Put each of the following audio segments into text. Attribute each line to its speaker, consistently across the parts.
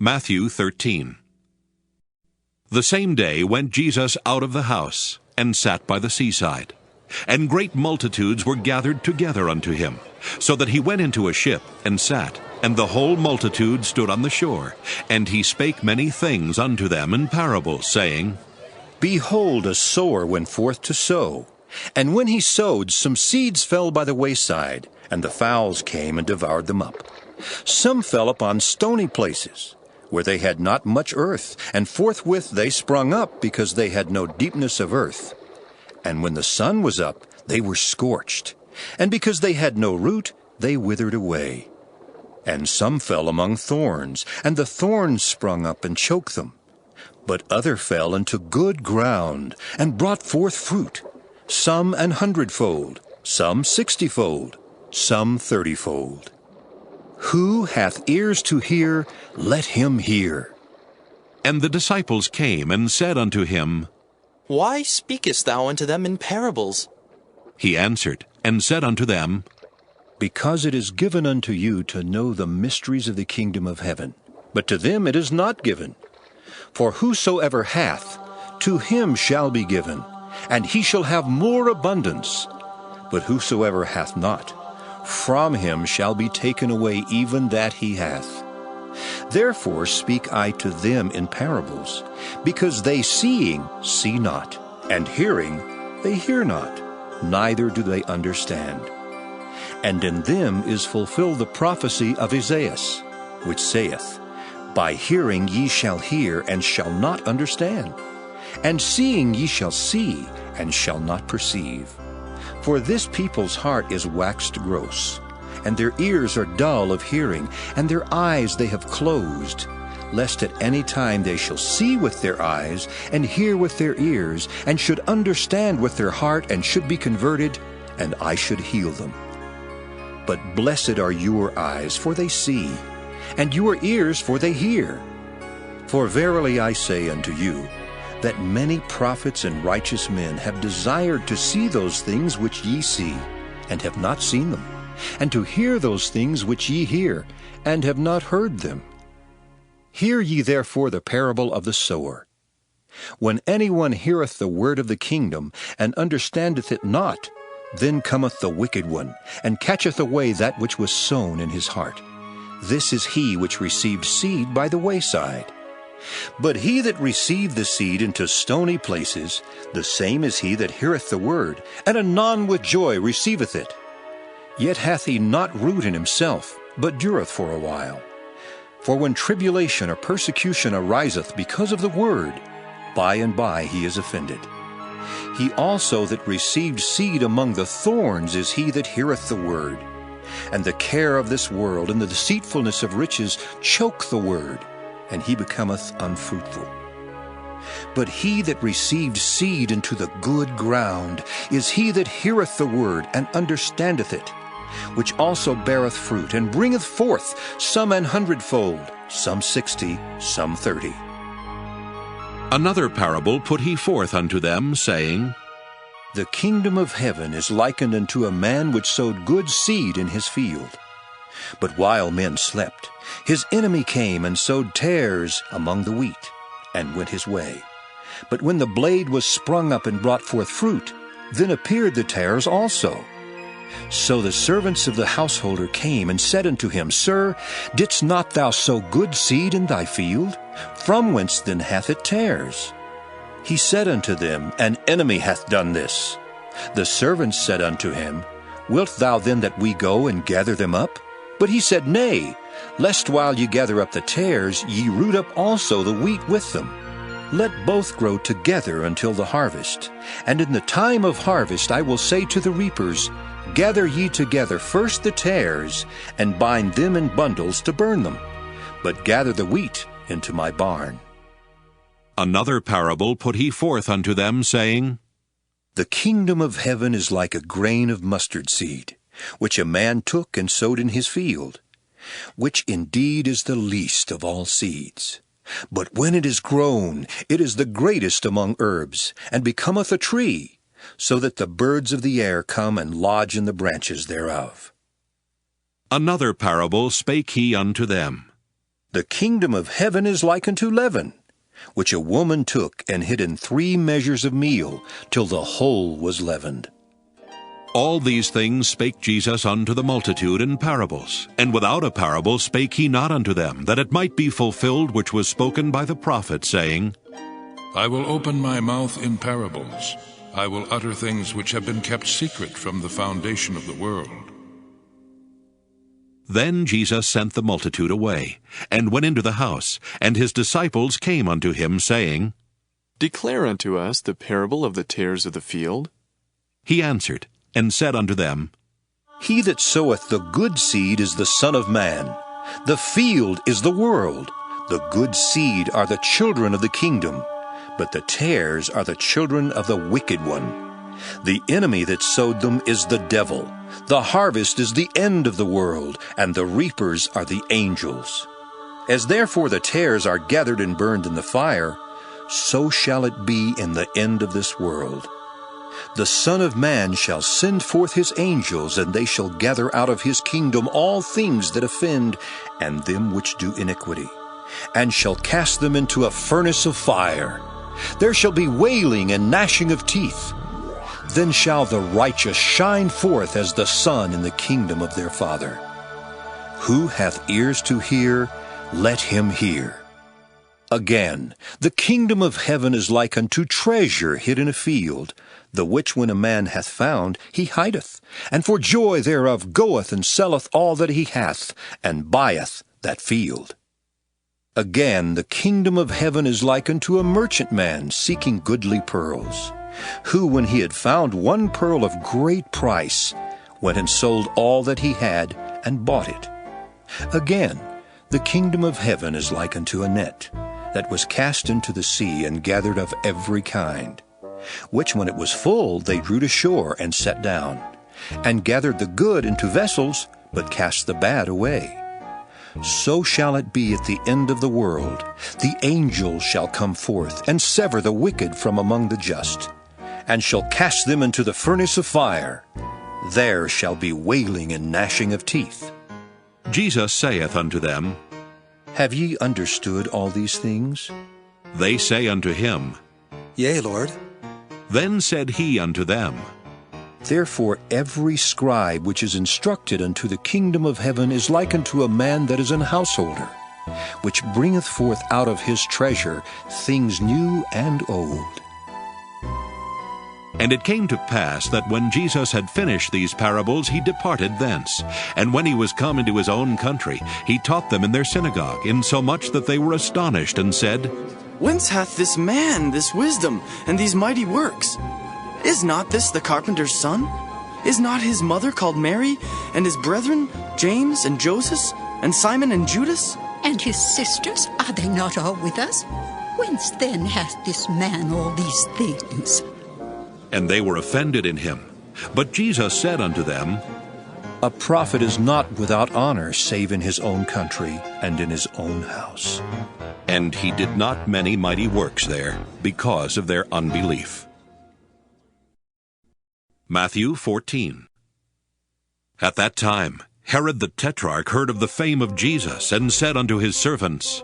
Speaker 1: Matthew 13. The same day went Jesus out of the house, and sat by the seaside. And great multitudes were gathered together unto him, so that he went into a ship, and sat, and the whole multitude stood on the shore. And he spake many things unto them in parables, saying,
Speaker 2: Behold, a sower went forth to sow. And when he sowed, some seeds fell by the wayside, and the fowls came and devoured them up. Some fell upon stony places, where they had not much earth, and forthwith they sprung up, because they had no deepness of earth. And when the sun was up, they were scorched, and because they had no root, they withered away. And some fell among thorns, and the thorns sprung up and choked them. But other fell into good ground, and brought forth fruit, some 100-fold, some 60-fold, some 30-fold. Who hath ears to hear, let him hear.
Speaker 1: And the disciples came and said unto him,
Speaker 3: Why speakest thou unto them in parables?
Speaker 1: He answered and said unto them,
Speaker 2: Because it is given unto you to know the mysteries of the kingdom of heaven, but to them it is not given. For whosoever hath, to him shall be given, and he shall have more abundance. But whosoever hath not, from him shall be taken away even that he hath. Therefore speak I to them in parables, because they seeing see not, and hearing they hear not, neither do they understand. And in them is fulfilled the prophecy of Esaias, which saith, By hearing ye shall hear, and shall not understand, and seeing ye shall see, and shall not perceive. For this people's heart is waxed gross, and their ears are dull of hearing, and their eyes they have closed, lest at any time they shall see with their eyes, and hear with their ears, and should understand with their heart, and should be converted, and I should heal them. But blessed are your eyes, for they see, and your ears, for they hear. For verily I say unto you, that many prophets and righteous men have desired to see those things which ye see, and have not seen them, and to hear those things which ye hear, and have not heard them. Hear ye therefore the parable of the sower. When anyone heareth the word of the kingdom, and understandeth it not, then cometh the wicked one, and catcheth away that which was sown in his heart. This is he which received seed by the wayside. But he that received the seed into stony places, the same is he that heareth the word, and anon with joy receiveth it. Yet hath he not root in himself, but dureth for a while. For when tribulation or persecution ariseth because of the word, by and by he is offended. He also that received seed among the thorns is he that heareth the word. And the care of this world and the deceitfulness of riches choke the word, and he becometh unfruitful. But he that received seed into the good ground is he that heareth the word, and understandeth it, which also beareth fruit, and bringeth forth some 100-fold, some 60, some 30.
Speaker 1: Another parable put he forth unto them, saying,
Speaker 2: The kingdom of heaven is likened unto a man which sowed good seed in his field. But while men slept, his enemy came and sowed tares among the wheat, and went his way. But when the blade was sprung up and brought forth fruit, then appeared the tares also. So the servants of the householder came and said unto him, Sir, didst not thou sow good seed in thy field? From whence then hath it tares? He said unto them, An enemy hath done this. The servants said unto him, Wilt thou then that we go and gather them up? But he said, Nay, lest while ye gather up the tares, ye root up also the wheat with them. Let both grow together until the harvest. And in the time of harvest I will say to the reapers, Gather ye together first the tares, and bind them in bundles to burn them, but gather the wheat into my barn.
Speaker 1: Another parable put he forth unto them, saying,
Speaker 2: The kingdom of heaven is like a grain of mustard seed, which a man took and sowed in his field, which indeed is the least of all seeds. But when it is grown, it is the greatest among herbs, and becometh a tree, so that the birds of the air come and lodge in the branches thereof.
Speaker 1: Another parable spake he unto them,
Speaker 2: The kingdom of heaven is like unto leaven, which a woman took and hid in 3 measures of meal, till the whole was leavened.
Speaker 1: All these things spake Jesus unto the multitude in parables, and without a parable spake he not unto them, that it might be fulfilled which was spoken by the prophet, saying,
Speaker 4: I will open my mouth in parables. I will utter things which have been kept secret from the foundation of the world.
Speaker 1: Then Jesus sent the multitude away, and went into the house, and his disciples came unto him, saying,
Speaker 5: Declare unto us the parable of the tares of the field.
Speaker 1: He answered, and said unto them,
Speaker 2: He that soweth the good seed is the Son of Man. The field is the world. The good seed are the children of the kingdom, but the tares are the children of the wicked one. The enemy that sowed them is the devil. The harvest is the end of the world, and the reapers are the angels. As therefore the tares are gathered and burned in the fire, so shall it be in the end of this world. The Son of Man shall send forth his angels, and they shall gather out of his kingdom all things that offend, and them which do iniquity, and shall cast them into a furnace of fire. There shall be wailing and gnashing of teeth. Then shall the righteous shine forth as the sun in the kingdom of their Father. Who hath ears to hear, let him hear. Again, the kingdom of heaven is like unto treasure hid in a field, the which when a man hath found, he hideth, and for joy thereof goeth and selleth all that he hath, and buyeth that field. Again, the kingdom of heaven is like unto a merchantman seeking goodly pearls, who, when he had found one pearl of great price, went and sold all that he had, and bought it. Again, the kingdom of heaven is like unto a net, that was cast into the sea, and gathered of every kind, which when it was full they drew to shore, and set down, and gathered the good into vessels, but cast the bad away. So shall it be at the end of the world. The angels shall come forth, and sever the wicked from among the just, and shall cast them into the furnace of fire. There shall be wailing and gnashing of teeth.
Speaker 1: Jesus saith unto them,
Speaker 2: Have ye understood all these things?
Speaker 1: They say unto him,
Speaker 3: Yea, Lord.
Speaker 1: Then said he unto them,
Speaker 2: Therefore every scribe which is instructed unto the kingdom of heaven is like unto a man that is an householder, which bringeth forth out of his treasure things new and old.
Speaker 1: And it came to pass that when Jesus had finished these parables, he departed thence. And when he was come into his own country, he taught them in their synagogue, insomuch that they were astonished, and said,
Speaker 3: Whence hath this man this wisdom and these mighty works? Is not this the carpenter's son? Is not his mother called Mary, and his brethren James and Joseph, and Simon and Judas?
Speaker 6: And his sisters, are they not all with us? Whence then hath this man all these things?
Speaker 1: And they were offended in him. But Jesus said unto them,
Speaker 2: A prophet is not without honor, save in his own country and in his own house.
Speaker 1: And he did not many mighty works there, because of their unbelief. Matthew 14. At that time Herod the Tetrarch heard of the fame of Jesus, and said unto his servants,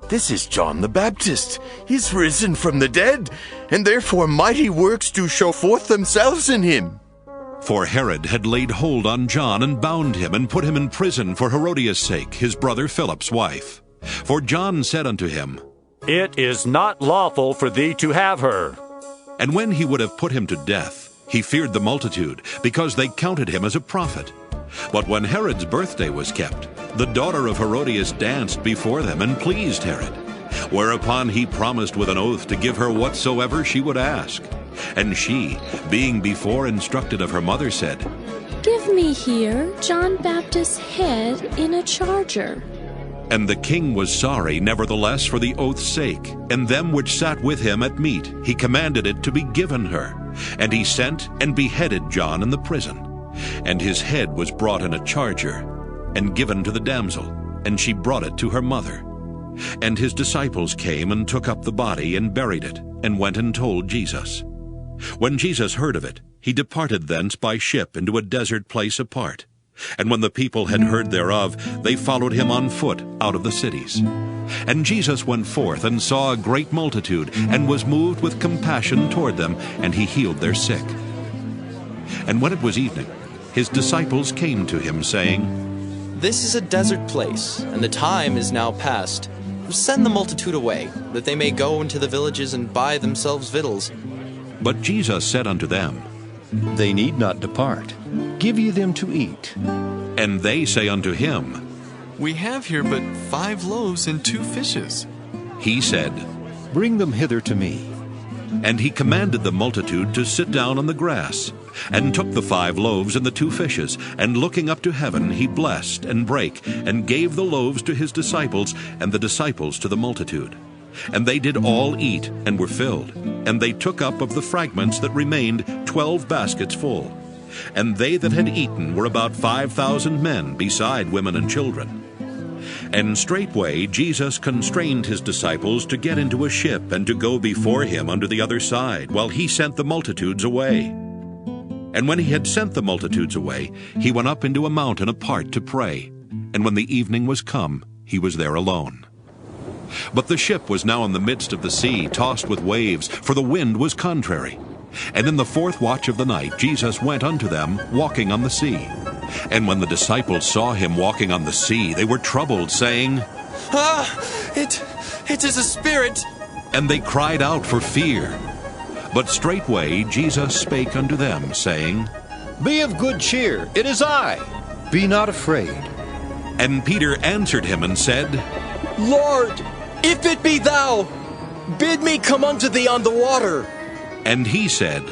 Speaker 7: This is John the Baptist. He is risen from the dead, and therefore mighty works do show forth themselves in him.
Speaker 1: For Herod had laid hold on John, and bound him, and put him in prison for Herodias' sake, his brother Philip's wife. For John said unto him,
Speaker 8: It is not lawful for thee to have her.
Speaker 1: And when he would have put him to death, he feared the multitude, because they counted him as a prophet. But when Herod's birthday was kept, the daughter of Herodias danced before them, and pleased Herod. Whereupon he promised with an oath to give her whatsoever she would ask. And she, being before instructed of her mother, said,
Speaker 9: Give me here John Baptist's head in a charger.
Speaker 1: And the king was sorry, nevertheless, for the oath's sake. And them which sat with him at meat, he commanded it to be given her. And he sent and beheaded John in the prison. And his head was brought in a charger, and given to the damsel, and she brought it to her mother. And his disciples came and took up the body, and buried it, and went and told Jesus. When Jesus heard of it, he departed thence by ship into a desert place apart. And when the people had heard thereof, they followed him on foot out of the cities. And Jesus went forth and saw a great multitude, and was moved with compassion toward them, and he healed their sick. And when it was evening, his disciples came to him, saying,
Speaker 3: This is a desert place, and the time is now past. Send the multitude away, that they may go into the villages and buy themselves victuals.
Speaker 1: But Jesus said unto them,
Speaker 2: They need not depart. Give ye them to eat.
Speaker 1: And they say unto him,
Speaker 5: We have here but 5 loaves and 2 fishes.
Speaker 1: He said,
Speaker 2: Bring them hither to me.
Speaker 1: And he commanded the multitude to sit down on the grass, and took the 5 loaves and the 2 fishes, and looking up to heaven, he blessed, and brake, and gave the loaves to his disciples, and the disciples to the multitude. And they did all eat, and were filled. And they took up of the fragments that remained 12 baskets full. And they that had eaten were about 5,000 men, beside women and children. And straightway Jesus constrained his disciples to get into a ship, and to go before him unto the other side, while he sent the multitudes away. And when he had sent the multitudes away, he went up into a mountain apart to pray. And when the evening was come, he was there alone. But the ship was now in the midst of the sea, tossed with waves, for the wind was contrary. And in the 4th watch of the night Jesus went unto them, walking on the sea. And when the disciples saw him walking on the sea, they were troubled, saying,
Speaker 3: It is a spirit!
Speaker 1: And they cried out for fear. But straightway Jesus spake unto them, saying,
Speaker 2: Be of good cheer, it is I. Be not afraid.
Speaker 1: And Peter answered him and said,
Speaker 3: Lord, if it be thou, bid me come unto thee on the water.
Speaker 1: And he said,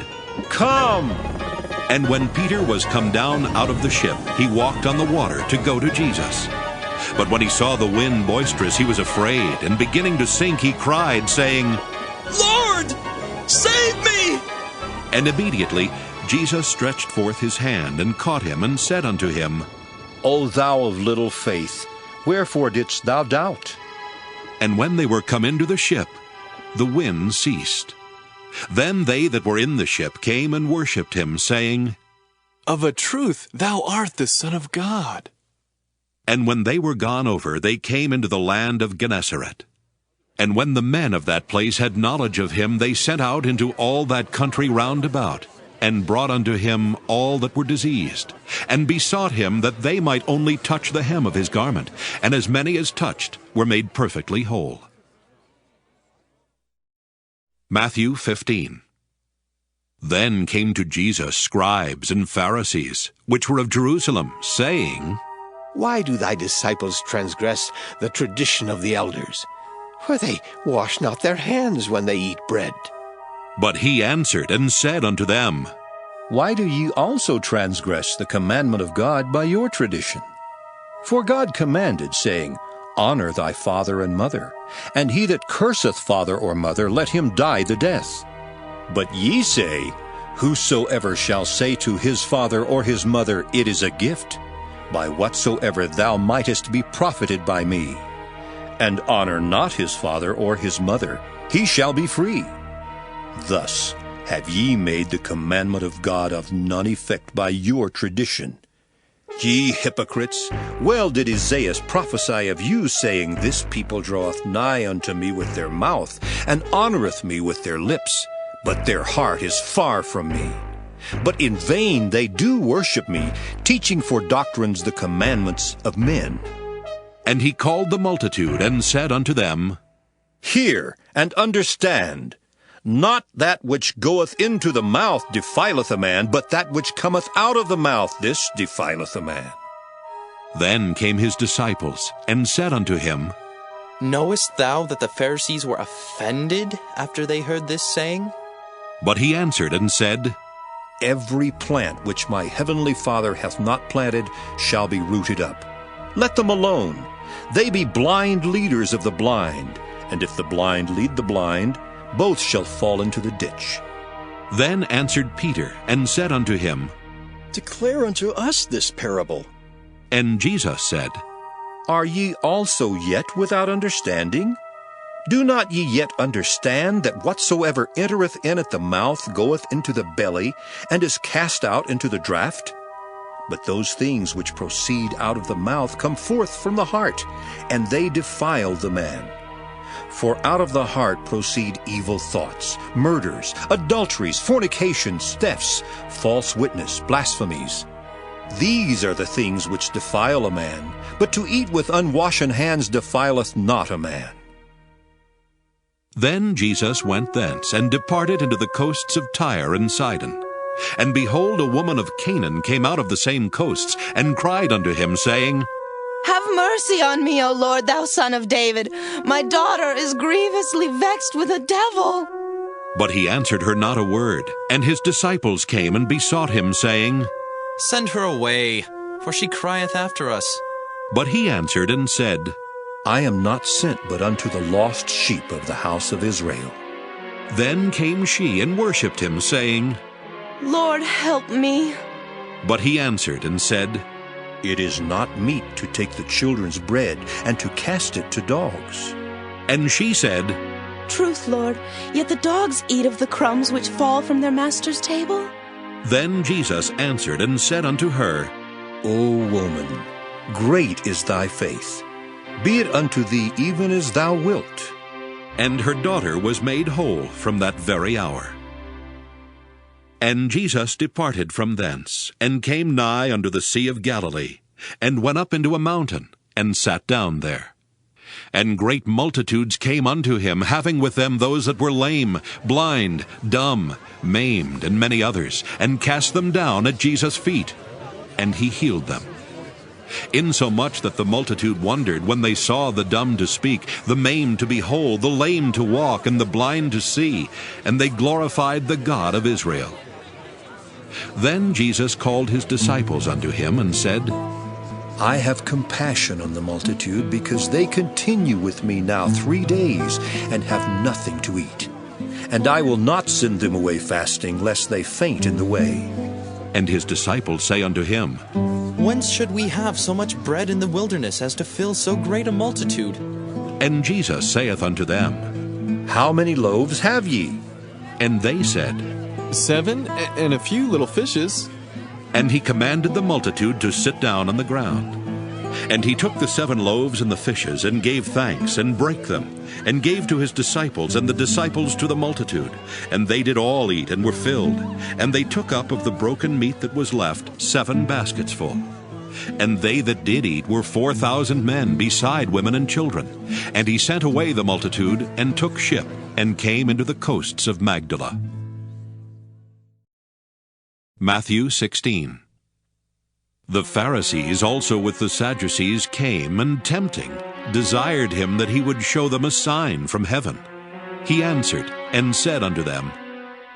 Speaker 2: Come.
Speaker 1: And when Peter was come down out of the ship, he walked on the water to go to Jesus. But when he saw the wind boisterous, he was afraid, and beginning to sink, he cried, saying,
Speaker 3: Lord, save me!
Speaker 1: And immediately Jesus stretched forth his hand, and caught him, and said unto him,
Speaker 2: O thou of little faith, wherefore didst thou doubt?
Speaker 1: And when they were come into the ship, the wind ceased. Then they that were in the ship came and worshipped him, saying,
Speaker 5: Of a truth, thou art the Son of God.
Speaker 1: And when they were gone over, they came into the land of Gennesaret. And when the men of that place had knowledge of him, they sent out into all that country round about, and brought unto him all that were diseased, and besought him that they might only touch the hem of his garment, and as many as touched were made perfectly whole. Matthew 15. Then came to Jesus scribes and Pharisees, which were of Jerusalem, saying,
Speaker 10: Why do thy disciples transgress the tradition of the elders? For they wash not their hands when they eat bread.
Speaker 1: But he answered and said unto them,
Speaker 2: Why do ye also transgress the commandment of God by your tradition? For God commanded, saying, Honor thy father and mother, and he that curseth father or mother, let him die the death. But ye say, Whosoever shall say to his father or his mother, It is a gift, by whatsoever thou mightest be profited by me, and honor not his father or his mother, he shall be free. Thus have ye made the commandment of God of none effect by your tradition. Ye hypocrites, well did Isaiah prophesy of you, saying, This people draweth nigh unto me with their mouth, and honoreth me with their lips, but their heart is far from me. But in vain they do worship me, teaching for doctrines the commandments of men.
Speaker 1: And he called the multitude, and said unto them,
Speaker 2: Hear and understand. Not that which goeth into the mouth defileth a man, but that which cometh out of the mouth, this defileth a man.
Speaker 1: Then came his disciples, and said unto him,
Speaker 3: Knowest thou that the Pharisees were offended after they heard this saying?
Speaker 1: But he answered and said,
Speaker 2: Every plant which my heavenly Father hath not planted shall be rooted up. Let them alone. They be blind leaders of the blind, and if the blind lead the blind, both shall fall into the ditch.
Speaker 1: Then answered Peter, and said unto him,
Speaker 11: Declare unto us this parable.
Speaker 1: And Jesus said,
Speaker 2: Are ye also yet without understanding? Do not ye yet understand that whatsoever entereth in at the mouth goeth into the belly, and is cast out into the draught? But those things which proceed out of the mouth come forth from the heart, and they defile the man. For out of the heart proceed evil thoughts, murders, adulteries, fornications, thefts, false witness, blasphemies. These are the things which defile a man, but to eat with unwashen hands defileth not a man.
Speaker 1: Then Jesus went thence, and departed into the coasts of Tyre and Sidon. And behold, a woman of Canaan came out of the same coasts, and cried unto him, saying,
Speaker 12: Have mercy on me, O Lord, thou Son of David. My daughter is grievously vexed with a devil.
Speaker 1: But he answered her not a word. And his disciples came and besought him, saying,
Speaker 13: Send her away, for she crieth after us.
Speaker 1: But he answered and said,
Speaker 2: I am not sent but unto the lost sheep of the house of Israel.
Speaker 1: Then came she and worshipped him, saying,
Speaker 12: Lord, help me.
Speaker 1: But he answered and said,
Speaker 2: It is not meet to take the children's bread and to cast it to dogs.
Speaker 1: And she said,
Speaker 12: Truth, Lord, yet the dogs eat of the crumbs which fall from their master's table.
Speaker 1: Then Jesus answered and said unto her,
Speaker 2: O woman, great is thy faith. Be it unto thee even as thou wilt.
Speaker 1: And her daughter was made whole from that very hour. And Jesus departed from thence, and came nigh unto the sea of Galilee, and went up into a mountain, and sat down there. And great multitudes came unto him, having with them those that were lame, blind, dumb, maimed, and many others, and cast them down at Jesus' feet. And he healed them. Insomuch that the multitude wondered when they saw the dumb to speak, the maimed to be whole, the lame to walk, and the blind to see, and they glorified the God of Israel. Then Jesus called his disciples unto him, and said,
Speaker 2: I have compassion on the multitude, because they continue with me now 3 days, and have nothing to eat. And I will not send them away fasting, lest they faint in the way.
Speaker 1: And his disciples say unto him,
Speaker 13: Whence should we have so much bread in the wilderness as to fill so great a multitude?
Speaker 1: And Jesus saith unto them,
Speaker 2: How many loaves have ye?
Speaker 1: And they said,
Speaker 5: 7, and a few little fishes.
Speaker 1: And he commanded the multitude to sit down on the ground. And he took the 7 loaves and the fishes, and gave thanks, and brake them, and gave to his disciples, and the disciples to the multitude. And they did all eat, and were filled. And they took up of the broken meat that was left 7 baskets full. And they that did eat were 4,000 men, beside women and children. And he sent away the multitude, and took ship, and came into the coasts of Magdala. Matthew 16. The Pharisees also with the Sadducees came, and tempting, desired him that he would show them a sign from heaven. He answered, and said unto them,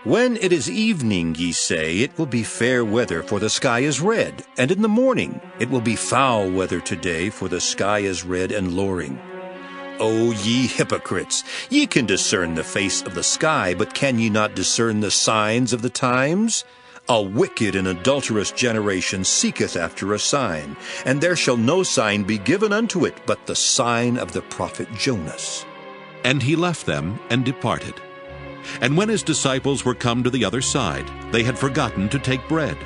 Speaker 2: When it is evening, ye say, it will be fair weather, for the sky is red. And in the morning, it will be foul weather today, for the sky is red and lowering. O ye hypocrites, ye can discern the face of the sky, but can ye not discern the signs of the times? A wicked and adulterous generation seeketh after a sign, and there shall no sign be given unto it but the sign of the prophet Jonas.
Speaker 1: And he left them, and departed. And when his disciples were come to the other side, they had forgotten to take bread.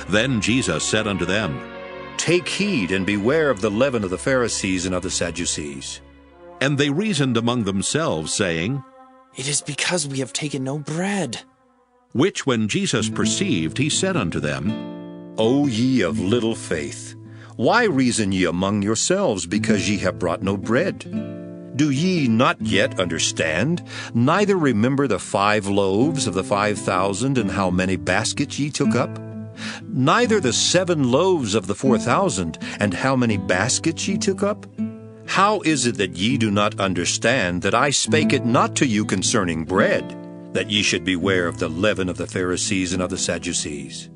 Speaker 1: Then Jesus said unto them,
Speaker 2: Take heed, and beware of the leaven of the Pharisees and of the Sadducees.
Speaker 1: And they reasoned among themselves, saying,
Speaker 13: It is because we have taken no bread.
Speaker 1: Which when Jesus perceived, he said unto them,
Speaker 2: O ye of little faith, why reason ye among yourselves, because ye have brought no bread? Do ye not yet understand, neither remember the 5 loaves of the 5,000, and how many baskets ye took up? Neither the 7 loaves of the 4,000, and how many baskets ye took up? How is it that ye do not understand that I spake it not to you concerning bread, that ye should beware of the leaven of the Pharisees and of the Sadducees?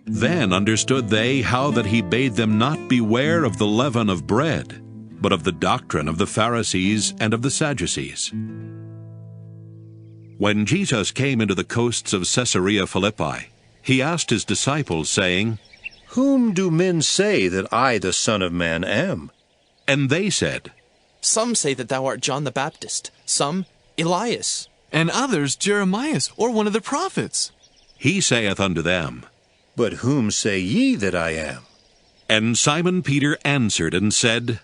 Speaker 1: Then understood they how that he bade them not beware of the leaven of bread, but of the doctrine of the Pharisees and of the Sadducees. When Jesus came into the coasts of Caesarea Philippi, he asked his disciples, saying,
Speaker 2: Whom do men say that I, the Son of Man, am?
Speaker 1: And they said,
Speaker 13: Some say that thou art John the Baptist, some Elias,
Speaker 5: and others Jeremias, or one of the prophets.
Speaker 1: He saith unto them,
Speaker 2: But whom say ye that I am?
Speaker 1: And Simon Peter answered and said,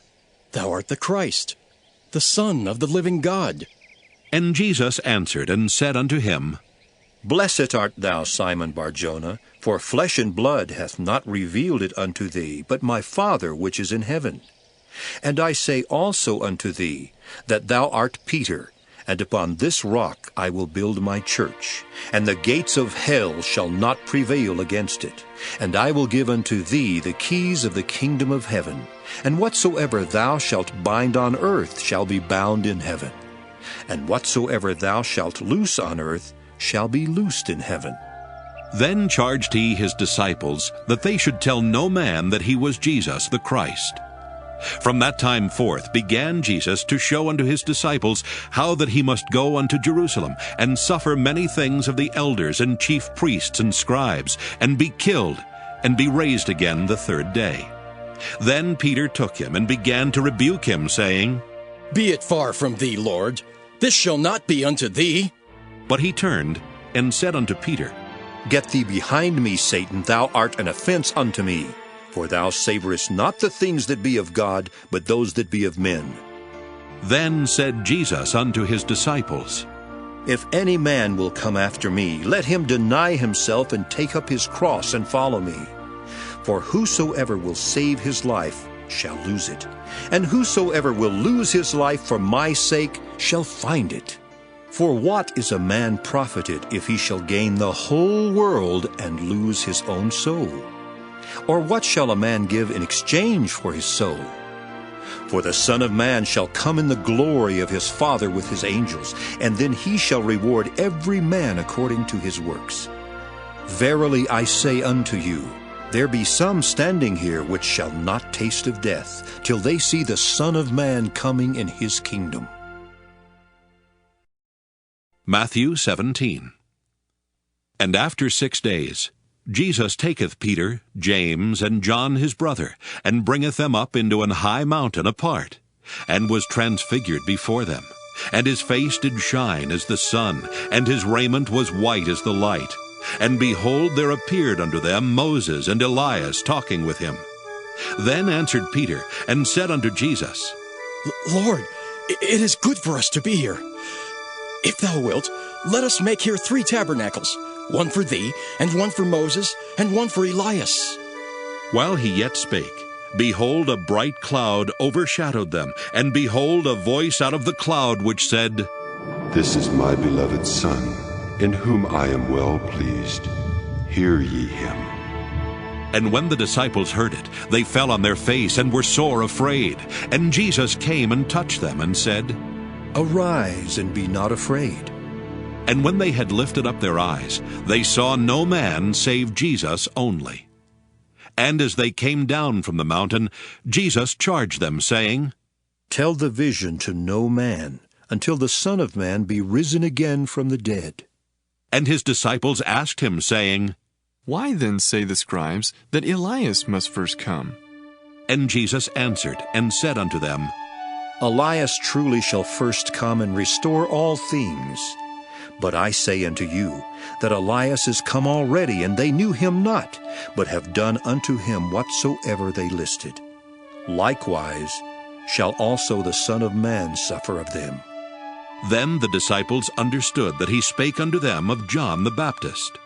Speaker 11: Thou art the Christ, the Son of the living God.
Speaker 1: And Jesus answered and said unto him,
Speaker 2: Blessed art thou, Simon Bar-Jonah, for flesh and blood hath not revealed it unto thee, but my Father which is in heaven. And I say also unto thee, that thou art Peter, and upon this rock I will build my church, and the gates of hell shall not prevail against it. And I will give unto thee the keys of the kingdom of heaven, and whatsoever thou shalt bind on earth shall be bound in heaven, and whatsoever thou shalt loose on earth shall be loosed in heaven.
Speaker 1: Then charged he his disciples that they should tell no man that he was Jesus the Christ. From that time forth began Jesus to show unto his disciples how that he must go unto Jerusalem, and suffer many things of the elders and chief priests and scribes, and be killed, and be raised again the third day. Then Peter took him, and began to rebuke him, saying,
Speaker 11: Be it far from thee, Lord. This shall not be unto thee.
Speaker 1: But he turned, and said unto Peter,
Speaker 2: Get thee behind me, Satan, thou art an offense unto me. For thou savorest not the things that be of God, but those that be of men.
Speaker 1: Then said Jesus unto his disciples,
Speaker 2: If any man will come after me, let him deny himself and take up his cross and follow me. For whosoever will save his life shall lose it, and whosoever will lose his life for my sake shall find it. For what is a man profited if he shall gain the whole world and lose his own soul? Or what shall a man give in exchange for his soul? For the Son of Man shall come in the glory of his Father with his angels, and then he shall reward every man according to his works. Verily I say unto you, there be some standing here which shall not taste of death, till they see the Son of Man coming in his kingdom.
Speaker 1: Matthew 17. And after 6 days, Jesus taketh Peter, James, and John his brother, and bringeth them up into an high mountain apart, and was transfigured before them. And his face did shine as the sun, and his raiment was white as the light. And behold, there appeared unto them Moses and Elias talking with him. Then answered Peter, and said unto Jesus,
Speaker 11: Lord, it is good for us to be here. If thou wilt, let us make here 3 tabernacles, one for thee, and one for Moses, and one for Elias.
Speaker 1: While he yet spake, behold, a bright cloud overshadowed them, and behold, a voice out of the cloud which said,
Speaker 14: This is my beloved Son, in whom I am well pleased. Hear ye him.
Speaker 1: And when the disciples heard it, they fell on their face, and were sore afraid. And Jesus came and touched them, and said,
Speaker 2: Arise, and be not afraid.
Speaker 1: And when they had lifted up their eyes, they saw no man save Jesus only. And as they came down from the mountain, Jesus charged them, saying,
Speaker 2: Tell the vision to no man, until the Son of Man be risen again from the dead.
Speaker 1: And his disciples asked him, saying,
Speaker 5: Why then say the scribes that Elias must first come?
Speaker 1: And Jesus answered and said unto them,
Speaker 2: Elias truly shall first come and restore all things. But I say unto you, that Elias is come already, and they knew him not, but have done unto him whatsoever they listed. Likewise shall also the Son of Man suffer of them.
Speaker 1: Then the disciples understood that he spake unto them of John the Baptist.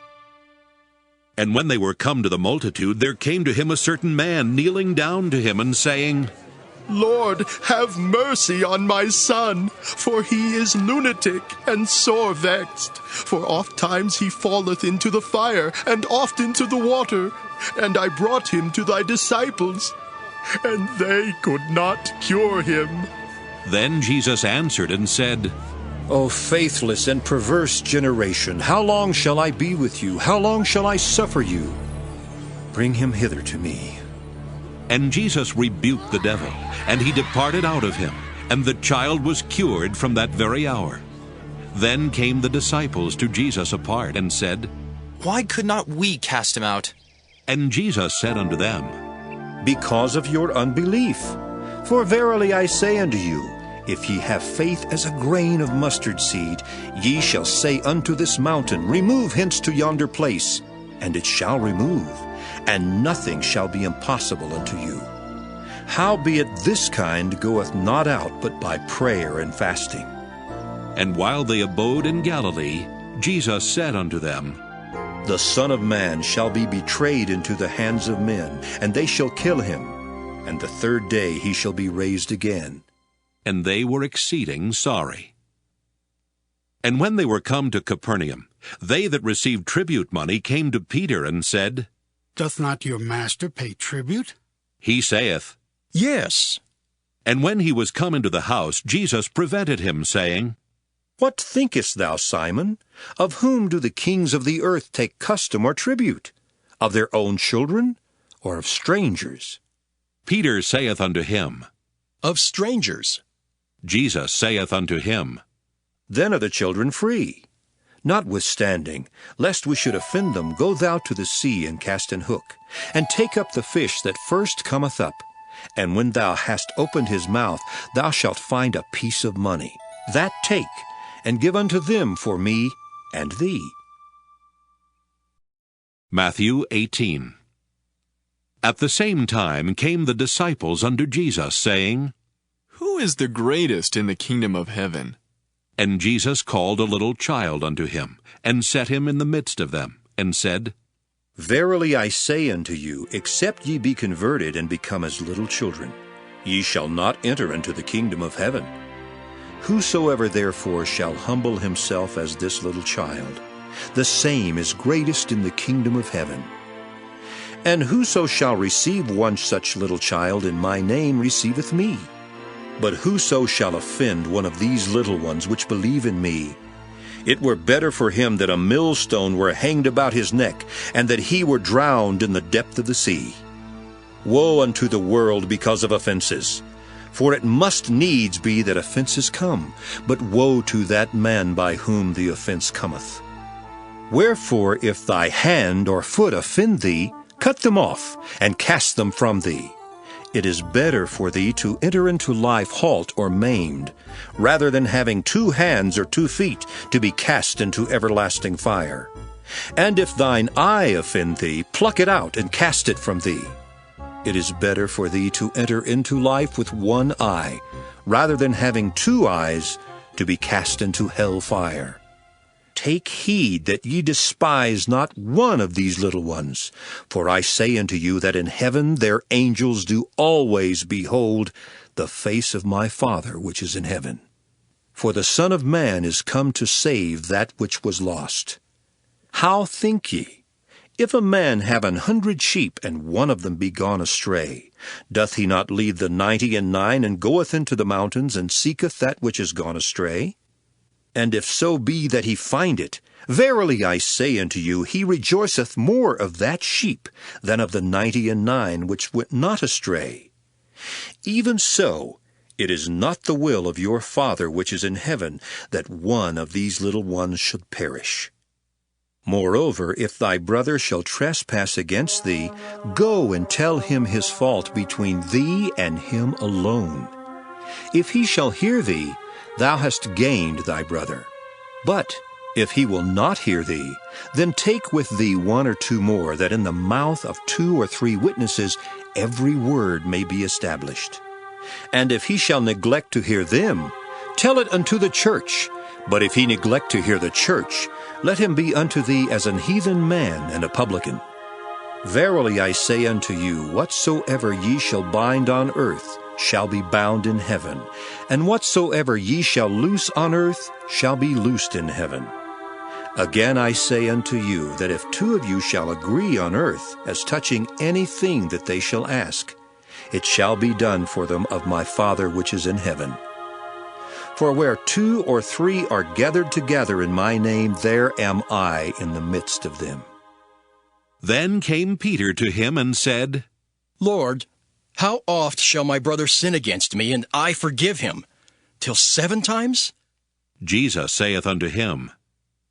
Speaker 1: And when they were come to the multitude, there came to him a certain man, kneeling down to him, and saying,
Speaker 15: Lord, have mercy on my son, for he is lunatic and sore vexed. For oft times he falleth into the fire, and oft into the water. And I brought him to thy disciples, and they could not cure him.
Speaker 1: Then Jesus answered and said,
Speaker 2: O faithless and perverse generation, how long shall I be with you? How long shall I suffer you? Bring him hither to me.
Speaker 1: And Jesus rebuked the devil, and he departed out of him, and the child was cured from that very hour. Then came the disciples to Jesus apart, and said,
Speaker 13: Why could not we cast him out?
Speaker 1: And Jesus said unto them,
Speaker 2: Because of your unbelief. For verily I say unto you, if ye have faith as a grain of mustard seed, ye shall say unto this mountain, Remove hence to yonder place, and it shall remove, and nothing shall be impossible unto you. Howbeit this kind goeth not out but by prayer and fasting.
Speaker 1: And while they abode in Galilee, Jesus said unto them,
Speaker 2: The Son of Man shall be betrayed into the hands of men, and they shall kill him, and the third day he shall be raised again.
Speaker 1: And they were exceeding sorry. And when they were come to Capernaum, they that received tribute money came to Peter and said,
Speaker 16: Doth not your master pay tribute?
Speaker 1: He saith,
Speaker 11: Yes.
Speaker 1: And when he was come into the house, Jesus prevented him, saying,
Speaker 2: What thinkest thou, Simon? Of whom do the kings of the earth take custom or tribute? Of their own children, or of strangers?
Speaker 1: Peter saith unto him,
Speaker 11: Of strangers.
Speaker 1: Jesus saith unto him,
Speaker 2: Then are the children free. Notwithstanding, lest we should offend them, go thou to the sea and cast an hook, and take up the fish that first cometh up. And when thou hast opened his mouth, thou shalt find a piece of money. That take, and give unto them for me and thee.
Speaker 1: Matthew 18. At the same time came the disciples unto Jesus, saying,
Speaker 5: Who is the greatest in the kingdom of heaven?
Speaker 1: And Jesus called a little child unto him, and set him in the midst of them, and said,
Speaker 2: Verily I say unto you, except ye be converted and become as little children, ye shall not enter into the kingdom of heaven. Whosoever therefore shall humble himself as this little child, the same is greatest in the kingdom of heaven. And whoso shall receive one such little child in my name receiveth me. But whoso shall offend one of these little ones which believe in me, it were better for him that a millstone were hanged about his neck, and that he were drowned in the depth of the sea. Woe unto the world because of offenses! For it must needs be that offenses come, but woe to that man by whom the offense cometh. Wherefore, if thy hand or foot offend thee, cut them off, and cast them from thee. It is better for thee to enter into life halt or maimed, rather than having 2 hands or 2 feet to be cast into everlasting fire. And if thine eye offend thee, pluck it out and cast it from thee. It is better for thee to enter into life with 1 eye, rather than having 2 eyes to be cast into hell fire. Take heed that ye despise not one of these little ones. For I say unto you that in heaven their angels do always behold the face of my Father which is in heaven. For the Son of Man is come to save that which was lost. How think ye? If a man have 100 sheep, and one of them be gone astray, doth he not leave the 99 and goeth into the mountains, and seeketh that which is gone astray? And if so be that he find it, verily I say unto you, he rejoiceth more of that sheep than of the 99 which went not astray. Even so, it is not the will of your Father which is in heaven that one of these little ones should perish. Moreover, if thy brother shall trespass against thee, go and tell him his fault between thee and him alone. If he shall hear thee, thou hast gained thy brother. But if he will not hear thee, then take with thee 1 or 2 more, that in the mouth of 2 or 3 witnesses every word may be established. And if he shall neglect to hear them, tell it unto the church. But if he neglect to hear the church, let him be unto thee as an heathen man and a publican. Verily I say unto you, whatsoever ye shall bind on earth shall be bound in heaven, and whatsoever ye shall loose on earth shall be loosed in heaven. Again I say unto you, that if 2 of you shall agree on earth as touching anything that they shall ask, it shall be done for them of my Father which is in heaven. For where 2 or 3 are gathered together in my name, there am I in the midst of them.
Speaker 1: Then came Peter to him and said,
Speaker 11: Lord, how oft shall my brother sin against me, and I forgive him? Till 7 times?
Speaker 1: Jesus saith unto him,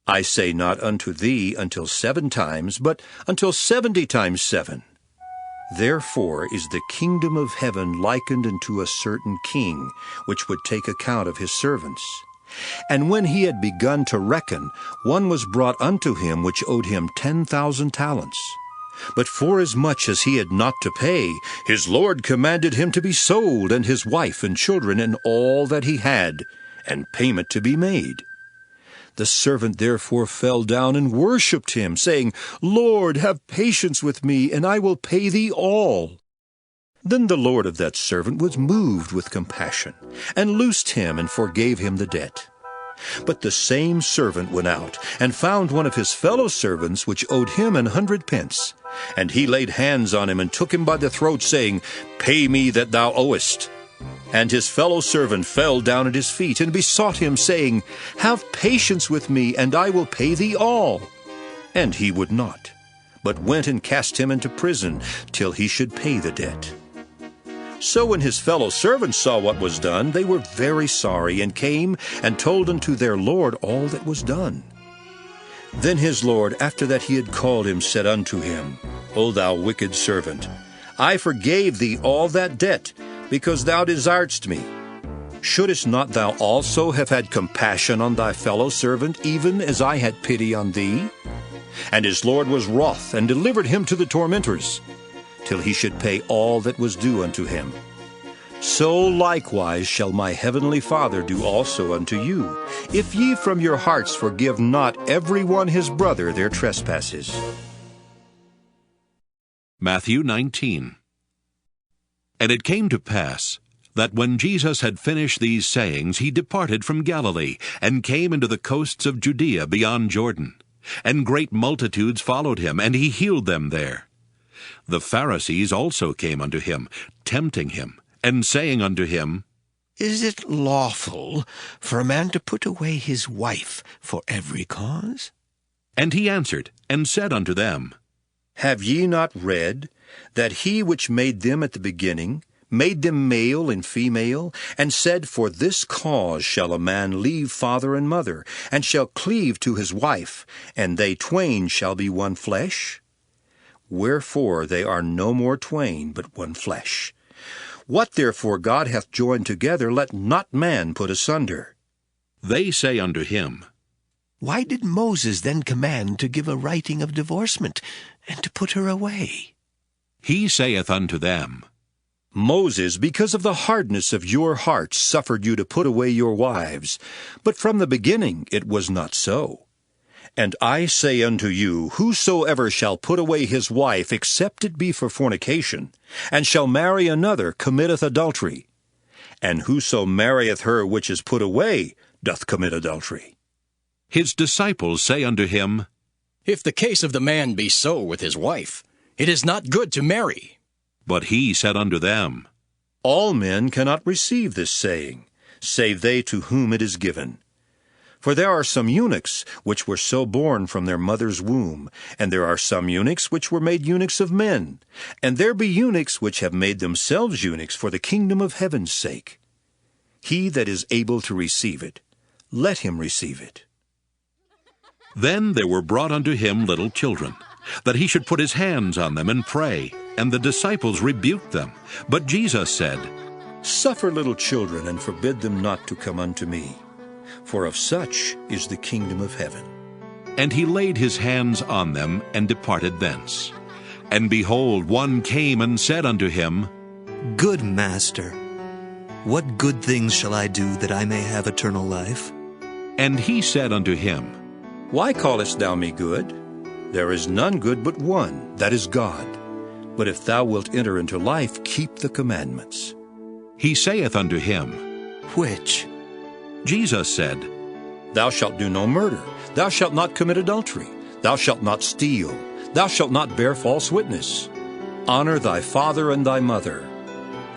Speaker 2: I say not unto thee until 7 times, but until 70 times 7. Therefore is the kingdom of heaven likened unto a certain king, which would take account of his servants. And when he had begun to reckon, one was brought unto him which owed him 10,000 talents. But forasmuch as he had not to pay, his lord commanded him to be sold, and his wife and children, and all that he had, and payment to be made. The servant therefore fell down and worshipped him, saying, Lord, have patience with me, and I will pay thee all. Then the lord of that servant was moved with compassion, and loosed him, and forgave him the debt. But the same servant went out, and found one of his fellow servants, which owed him 100 pence. And he laid hands on him, and took him by the throat, saying, Pay me that thou owest. And his fellow servant fell down at his feet, and besought him, saying, Have patience with me, and I will pay thee all. And he would not, but went and cast him into prison, till he should pay the debt. So when his fellow servants saw what was done, they were very sorry, and came and told unto their lord all that was done. Then his lord, after that he had called him, said unto him, O thou wicked servant, I forgave thee all that debt, because thou desiredst me. Shouldest not thou also have had compassion on thy fellow servant, even as I had pity on thee? And his lord was wroth, and delivered him to the tormentors, till he should pay all that was due unto him. So likewise shall my heavenly Father do also unto you, if ye from your hearts forgive not every one his brother their trespasses.
Speaker 1: Matthew 19. And it came to pass, that when Jesus had finished these sayings, he departed from Galilee, and came into the coasts of Judea beyond Jordan. And great multitudes followed him, and he healed them there. The Pharisees also came unto him, tempting him, and saying unto him,
Speaker 10: Is it lawful for a man to put away his wife for every cause?
Speaker 1: And he answered, and said unto them,
Speaker 2: Have ye not read, that he which made them at the beginning made them male and female, and said, For this cause shall a man leave father and mother, and shall cleave to his wife, and they twain shall be one flesh? Wherefore they are no more twain, but one flesh. What therefore God hath joined together, let not man put asunder.
Speaker 1: They say unto him,
Speaker 10: Why did Moses then command to give a writing of divorcement, and to put her away?
Speaker 1: He saith unto them,
Speaker 2: Moses, because of the hardness of your hearts, suffered you to put away your wives, but from the beginning it was not so. And I say unto you, whosoever shall put away his wife, except it be for fornication, and shall marry another, committeth adultery. And whoso marrieth her which is put away, doth commit adultery.
Speaker 1: His disciples say unto him,
Speaker 11: If the case of the man be so with his wife, it is not good to marry.
Speaker 1: But he said unto them,
Speaker 2: All men cannot receive this saying, save they to whom it is given. For there are some eunuchs which were so born from their mother's womb, and there are some eunuchs which were made eunuchs of men, and there be eunuchs which have made themselves eunuchs for the kingdom of heaven's sake. He that is able to receive it, let him receive it.
Speaker 1: Then there were brought unto him little children, that he should put his hands on them and pray. And the disciples rebuked them. But Jesus said,
Speaker 2: Suffer little children, and forbid them not to come unto me, for of such is the kingdom of heaven.
Speaker 1: And he laid his hands on them, and departed thence. And behold, one came and said unto him,
Speaker 17: Good Master, what good things shall I do that I may have eternal life?
Speaker 1: And he said unto him,
Speaker 2: Why callest thou me good? There is none good but one, that is God. But if thou wilt enter into life, keep the commandments.
Speaker 1: He saith unto him,
Speaker 17: Which?
Speaker 1: Jesus said,
Speaker 2: Thou shalt do no murder. Thou shalt not commit adultery. Thou shalt not steal. Thou shalt not bear false witness. Honor thy father and thy mother.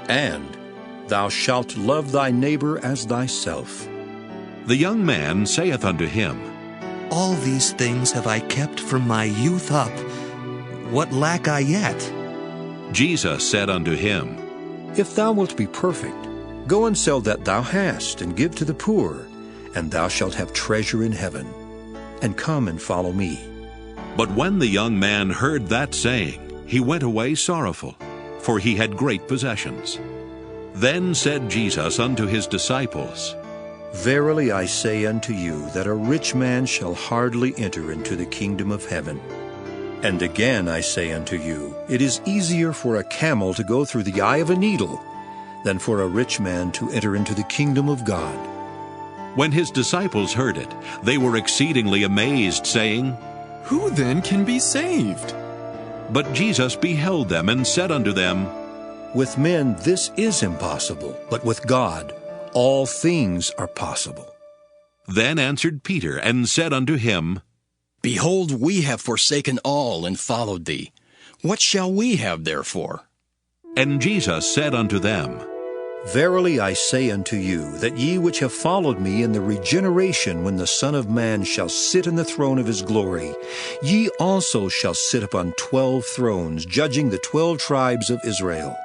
Speaker 2: And thou shalt love thy neighbor as thyself.
Speaker 1: The young man saith unto him,
Speaker 17: All these things have I kept from my youth up. What lack I yet?
Speaker 1: Jesus said unto him,
Speaker 2: If thou wilt be perfect, go and sell that thou hast, and give to the poor, and thou shalt have treasure in heaven. And come and follow me.
Speaker 1: But when the young man heard that saying, he went away sorrowful, for he had great possessions. Then said Jesus unto his disciples,
Speaker 2: Verily I say unto you, that a rich man shall hardly enter into the kingdom of heaven. And again I say unto you, it is easier for a camel to go through the eye of a needle than for a rich man to enter into the kingdom of God.
Speaker 1: When his disciples heard it, they were exceedingly amazed, saying,
Speaker 5: Who then can be saved?
Speaker 1: But Jesus beheld them and said unto them,
Speaker 2: With men this is impossible, but with God all things are possible.
Speaker 1: Then answered Peter and said unto him,
Speaker 11: Behold, we have forsaken all and followed thee. What shall we have therefore?
Speaker 1: And Jesus said unto them,
Speaker 2: Verily I say unto you, that ye which have followed me in the regeneration when the Son of Man shall sit in the throne of his glory, ye also shall sit upon 12 thrones, judging the 12 tribes of Israel.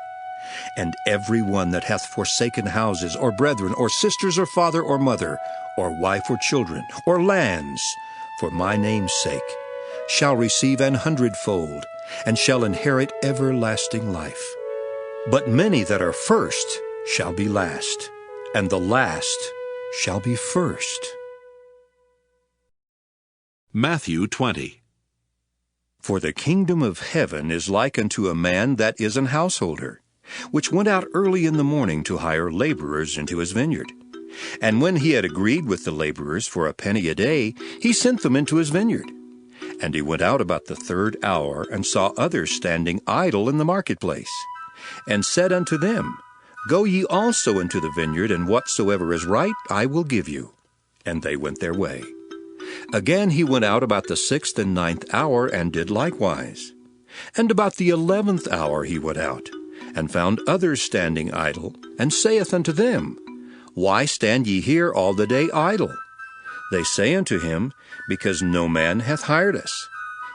Speaker 2: And every one that hath forsaken houses, or brethren, or sisters, or father, or mother, or wife, or children, or lands, for my name's sake, shall receive 100-fold, and shall inherit everlasting life. But many that are first shall be last, and the last shall be first.
Speaker 1: Matthew 20.
Speaker 2: For the kingdom of heaven is like unto a man that is an householder, which went out early in the morning to hire laborers into his vineyard. And when he had agreed with the laborers for a penny a day, he sent them into his vineyard. And he went out about the 3rd hour, and saw others standing idle in the marketplace, and said unto them, Go ye also into the vineyard, and whatsoever is right I will give you. And they went their way. Again he went out about the 6th and 9th hour, and did likewise. And about the 11th hour he went out, and found others standing idle, and saith unto them, Why stand ye here all the day idle? They say unto him, Because no man hath hired us.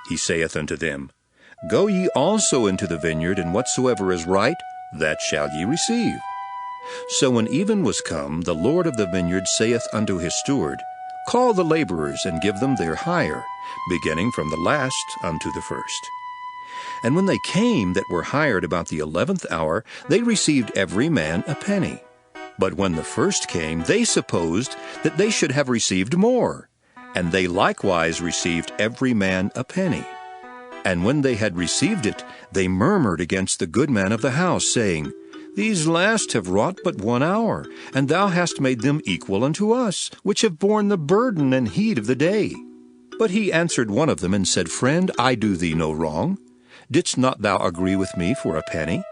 Speaker 2: He saith unto them, Go ye also into the vineyard, and whatsoever is right, that shall ye receive. So when even was come, the Lord of the vineyard saith unto his steward, Call the laborers, and give them their hire, beginning from the last unto the first. And when they came that were hired about the 11th hour, they received every man a penny. But when the first came, they supposed that they should have received more, and they likewise received every man a penny. And when they had received it, they murmured against the good man of the house, saying, These last have wrought but 1 hour, and thou hast made them equal unto us, which have borne the burden and heat of the day. But he answered one of them, and said, Friend, I do thee no wrong. Didst not thou agree with me for a penny?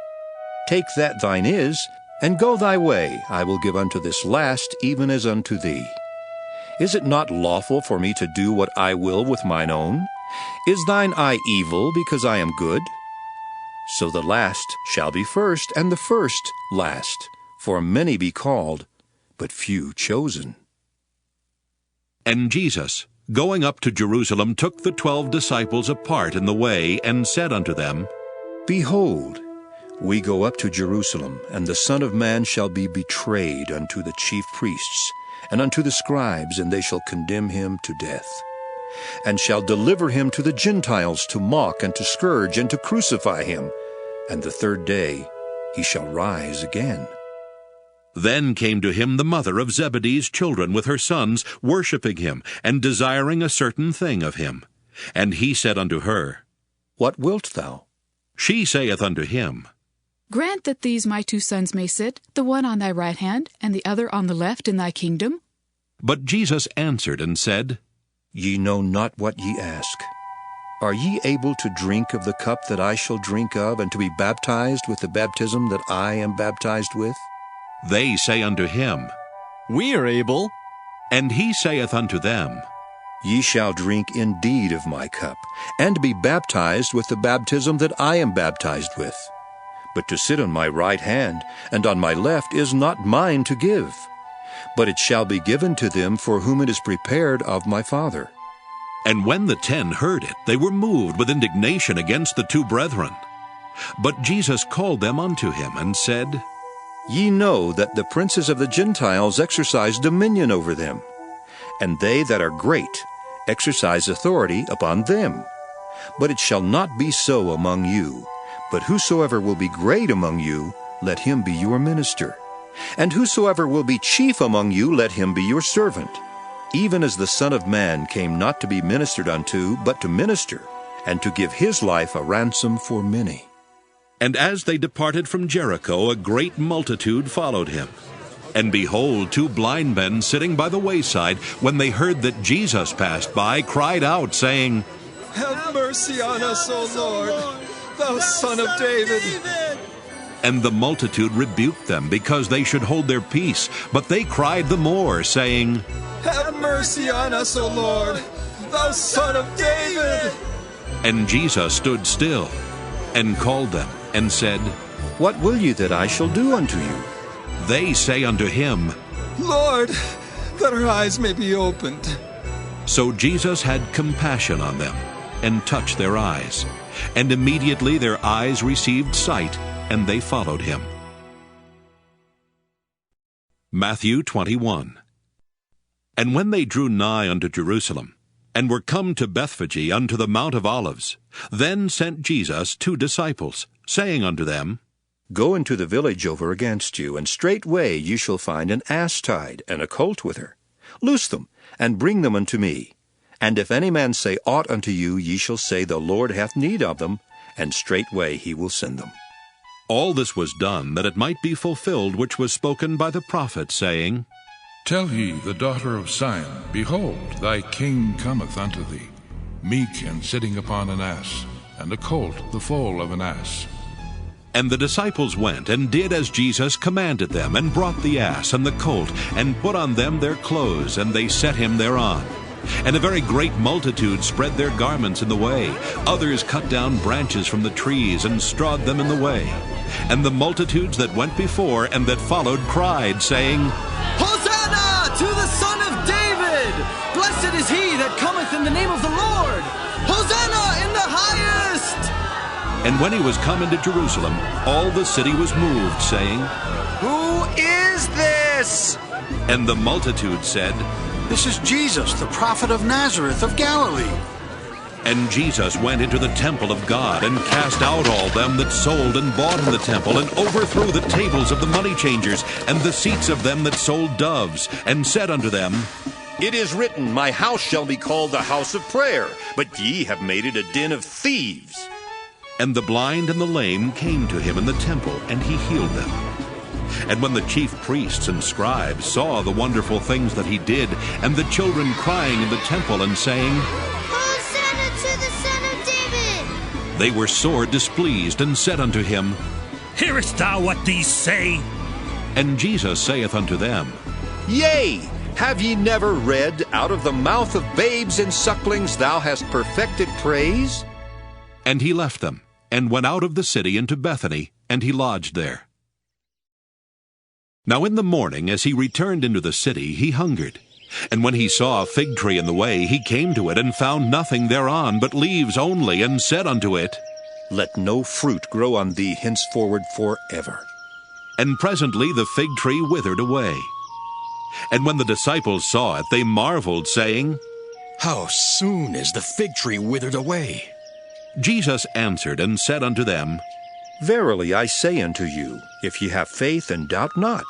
Speaker 2: Take that thine is, and go thy way. I will give unto this last even as unto thee. Is it not lawful for me to do what I will with mine own? Is thine eye evil because I am good? So the last shall be first, and the first last. For many be called, but few chosen.
Speaker 1: And Jesus, going up to Jerusalem, took the 12 disciples apart in the way, and said unto them,
Speaker 2: Behold, we go up to Jerusalem, and the Son of Man shall be betrayed unto the chief priests, and unto the scribes, and they shall condemn him to death, and shall deliver him to the Gentiles to mock, and to scourge, and to crucify him. And the 3rd day he shall rise again.
Speaker 1: Then came to him the mother of Zebedee's children with her sons, worshipping him, and desiring a certain thing of him. And he said unto her,
Speaker 2: What wilt thou?
Speaker 1: She saith unto him,
Speaker 18: Grant that these my 2 sons may sit, the one on thy right hand, and the other on the left in thy kingdom.
Speaker 1: But Jesus answered and said,
Speaker 2: Ye know not what ye ask. Are ye able to drink of the cup that I shall drink of, and to be baptized with the baptism that I am baptized with?
Speaker 1: They say unto him,
Speaker 5: We are able.
Speaker 1: And he saith unto them,
Speaker 2: Ye shall drink indeed of my cup, and be baptized with the baptism that I am baptized with. But to sit on my right hand and on my left is not mine to give, but it shall be given to them for whom it is prepared of my Father.
Speaker 1: And when the 10 heard it, they were moved with indignation against the 2 brethren. But Jesus called them unto him, and said,
Speaker 2: Ye know that the princes of the Gentiles exercise dominion over them, and they that are great exercise authority upon them. But it shall not be so among you. But whosoever will be great among you, let him be your minister. And whosoever will be chief among you, let him be your servant, even as the Son of Man came not to be ministered unto, but to minister, and to give his life a ransom for many.
Speaker 1: And as they departed from Jericho, a great multitude followed him. And behold, 2 blind men sitting by the wayside, when they heard that Jesus passed by, cried out, saying,
Speaker 19: Have mercy on us, O Lord, thou Son of David.
Speaker 1: And the multitude rebuked them, because they should hold their peace. But they cried the more, saying,
Speaker 19: Have mercy on us, O Lord, thou Son of David.
Speaker 1: And Jesus stood still, and called them, and said,
Speaker 2: What will you that I shall do unto you?
Speaker 1: They say unto him,
Speaker 19: Lord, that our eyes may be opened.
Speaker 1: So Jesus had compassion on them, and touched their eyes. And immediately their eyes received sight, and they followed him. Matthew 21. And when they drew nigh unto Jerusalem, and were come to Bethphage unto the Mount of Olives, then sent Jesus 2 disciples, saying unto them,
Speaker 2: Go into the village over against you, and straightway ye shall find an ass tied, and a colt with her. Loose them, and bring them unto me. And if any man say aught unto you, ye shall say, The Lord hath need of them, and straightway he will send them.
Speaker 1: All this was done, that it might be fulfilled which was spoken by the prophet, saying,
Speaker 4: Tell ye the daughter of Zion, Behold, thy king cometh unto thee, meek and sitting upon an ass, and a colt the foal of an ass.
Speaker 1: And the disciples went, and did as Jesus commanded them, and brought the ass and the colt, and put on them their clothes, and they set him thereon. And a very great multitude spread their garments in the way. Others cut down branches from the trees, and strawed them in the way. And the multitudes that went before and that followed cried, saying,
Speaker 3: Hosanna to the Son of David! Blessed is he that cometh in the name of the Lord! Hosanna in the highest!
Speaker 1: And when he was come into Jerusalem, all the city was moved, saying,
Speaker 20: Who is this?
Speaker 1: And the multitude said,
Speaker 20: This is Jesus, the prophet of Nazareth of Galilee.
Speaker 1: And Jesus went into the temple of God, and cast out all them that sold and bought in the temple, and overthrew the tables of the money changers, and the seats of them that sold doves, and said unto them,
Speaker 2: It is written, My house shall be called the house of prayer, but ye have made it a den of thieves.
Speaker 1: And the blind and the lame came to him in the temple, and he healed them. And when the chief priests and scribes saw the wonderful things that he did, and the children crying in the temple and saying,
Speaker 21: Hosanna to the Son of David!
Speaker 1: They were sore displeased, and said unto him,
Speaker 22: Hearest thou what these say?
Speaker 1: And Jesus saith unto them,
Speaker 2: Yea, have ye never read, Out of the mouth of babes and sucklings thou hast perfected praise?
Speaker 1: And he left them, and went out of the city into Bethany, and he lodged there. Now in the morning, as he returned into the city, he hungered. And when he saw a fig tree in the way, he came to it, and found nothing thereon, but leaves only, and said unto it,
Speaker 2: Let no fruit grow on thee henceforward forever.
Speaker 1: And presently the fig tree withered away. And when the disciples saw it, they marveled, saying,
Speaker 11: How soon is the fig tree withered away?
Speaker 1: Jesus answered and said unto them,
Speaker 2: Verily I say unto you, if ye have faith and doubt not,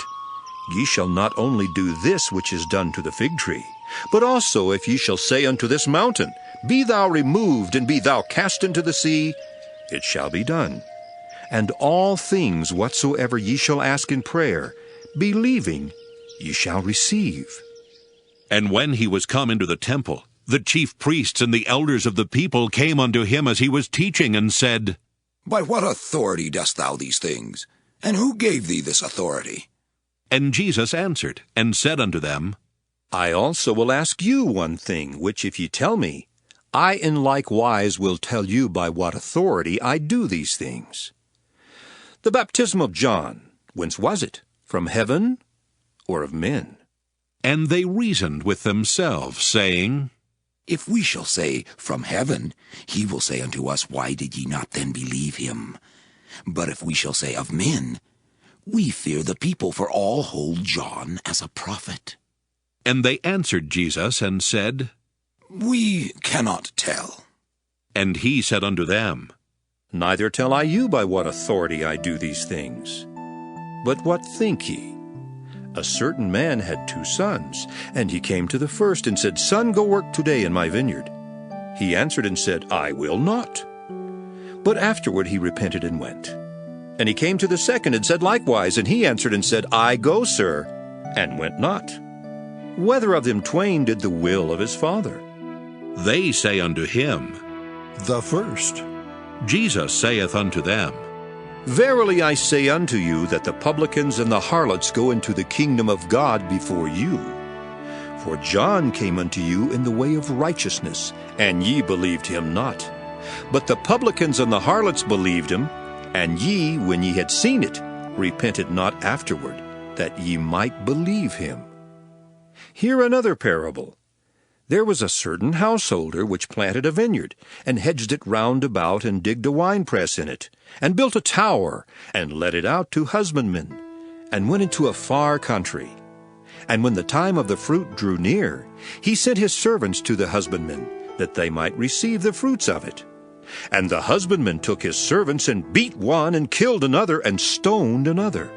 Speaker 2: ye shall not only do this which is done to the fig tree, but also if ye shall say unto this mountain, Be thou removed, and be thou cast into the sea, it shall be done. And all things whatsoever ye shall ask in prayer, believing, ye shall receive.
Speaker 1: And when he was come into the temple, the chief priests and the elders of the people came unto him as he was teaching, and said,
Speaker 23: By what authority dost thou these things? And who gave thee this authority?
Speaker 1: And Jesus answered, and said unto them,
Speaker 2: I also will ask you one thing, which if ye tell me, I in like wise will tell you by what authority I do these things. The baptism of John, whence was it? From heaven, or of men?
Speaker 1: And they reasoned with themselves, saying,
Speaker 23: If we shall say, From heaven, he will say unto us, Why did ye not then believe him? But if we shall say, Of men, we fear the people, for all hold John as a prophet.
Speaker 1: And they answered Jesus, and said,
Speaker 23: We cannot tell.
Speaker 1: And he said unto them,
Speaker 2: Neither tell I you by what authority I do these things. But what think ye? A certain man had 2 sons, and he came to the first and said, Son, go work today in my vineyard. He answered and said, I will not. But afterward he repented and went. And he came to the second and said likewise, and he answered and said, I go, sir, and went not. Whether of them twain did the will of his father?
Speaker 1: They say unto him,
Speaker 6: The first.
Speaker 1: Jesus saith unto them,
Speaker 2: Verily I say unto you, that the publicans and the harlots go into the kingdom of God before you. For John came unto you in the way of righteousness, and ye believed him not. But the publicans and the harlots believed him, and ye, when ye had seen it, repented not afterward, that ye might believe him. Hear another parable. There was a certain householder which planted a vineyard, and hedged it round about, and digged a winepress in it, and built a tower, and let it out to husbandmen, and went into a far country. And when the time of the fruit drew near, he sent his servants to the husbandmen, that they might receive the fruits of it. And the husbandman took his servants, and beat one, and killed another, and stoned another.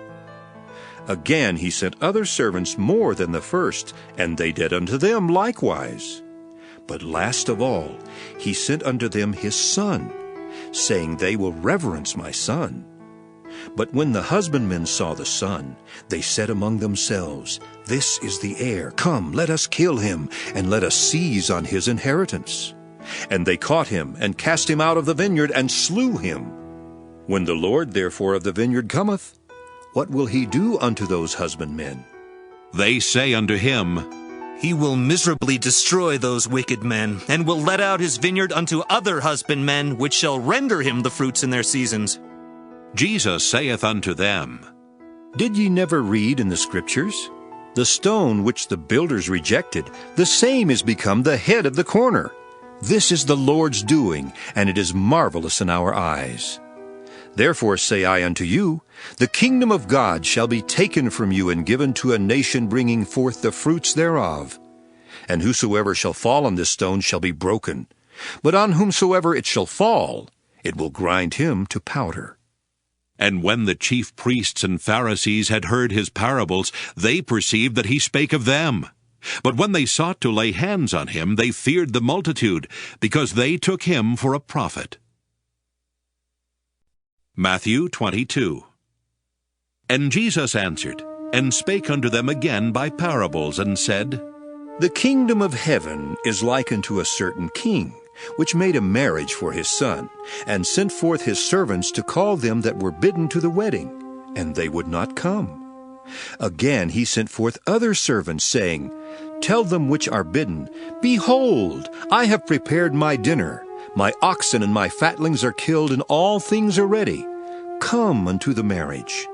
Speaker 2: Again he sent other servants more than the first, and they did unto them likewise. But last of all he sent unto them his son, saying, They will reverence my son. But when the husbandmen saw the son, they said among themselves, This is the heir. Come, let us kill him, and let us seize on his inheritance. And they caught him, and cast him out of the vineyard, and slew him. When the Lord therefore of the vineyard cometh, what will he do unto those husbandmen?
Speaker 1: They say unto him,
Speaker 17: He will miserably destroy those wicked men, and will let out his vineyard unto other husbandmen, which shall render him the fruits in their seasons.
Speaker 1: Jesus saith unto them,
Speaker 2: Did ye never read in the Scriptures? The stone which the builders rejected, the same is become the head of the corner. This is the Lord's doing, and it is marvelous in our eyes. Therefore say I unto you, the kingdom of God shall be taken from you, and given to a nation bringing forth the fruits thereof. And whosoever shall fall on this stone shall be broken, but on whomsoever it shall fall, it will grind him to powder.
Speaker 1: And when the chief priests and Pharisees had heard his parables, they perceived that he spake of them. But when they sought to lay hands on him, they feared the multitude, because they took him for a prophet. Matthew 22. And Jesus answered, and spake unto them again by parables, and said,
Speaker 2: The kingdom of heaven is like unto a certain king, which made a marriage for his son, and sent forth his servants to call them that were bidden to the wedding, and they would not come. Again he sent forth other servants, saying, Tell them which are bidden, Behold, I have prepared my dinner. My oxen and my fatlings are killed, and all things are ready. Come unto the marriage.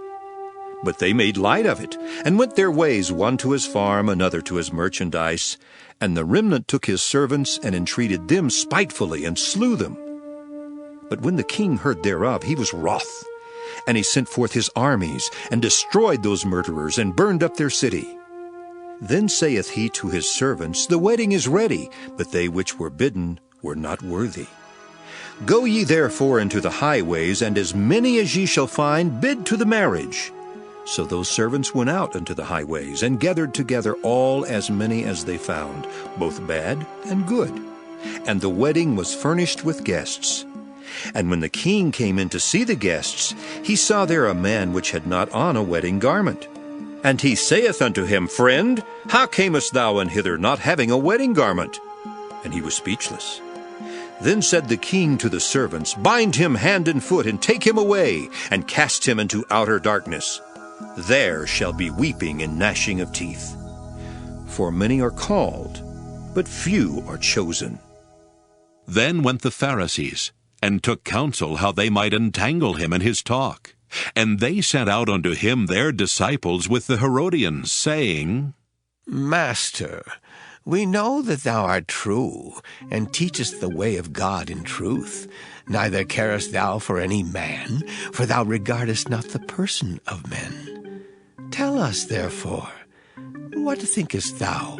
Speaker 2: But they made light of it, and went their ways, one to his farm, another to his merchandise. And the remnant took his servants, and entreated them spitefully, and slew them. But when the king heard thereof, he was wroth. And he sent forth his armies, and destroyed those murderers, and burned up their city. Then saith he to his servants, The wedding is ready, but they which were bidden were not worthy. Go ye therefore into the highways, and as many as ye shall find, bid to the marriage. So those servants went out unto the highways, and gathered together all as many as they found, both bad and good. And the wedding was furnished with guests. And when the king came in to see the guests, he saw there a man which had not on a wedding garment. And he saith unto him, Friend, how camest thou in hither, not having a wedding garment? And he was speechless. Then said the king to the servants, Bind him hand and foot, and take him away, and cast him into outer darkness. There shall be weeping and gnashing of teeth. For many are called, but few are chosen.
Speaker 1: Then went the Pharisees, and took counsel how they might entangle him in his talk. And they sent out unto him their disciples with the Herodians, saying,
Speaker 10: Master, we know that thou art true, and teachest the way of God in truth. Neither carest thou for any man, for thou regardest not the person of men. Tell us, therefore, what thinkest thou?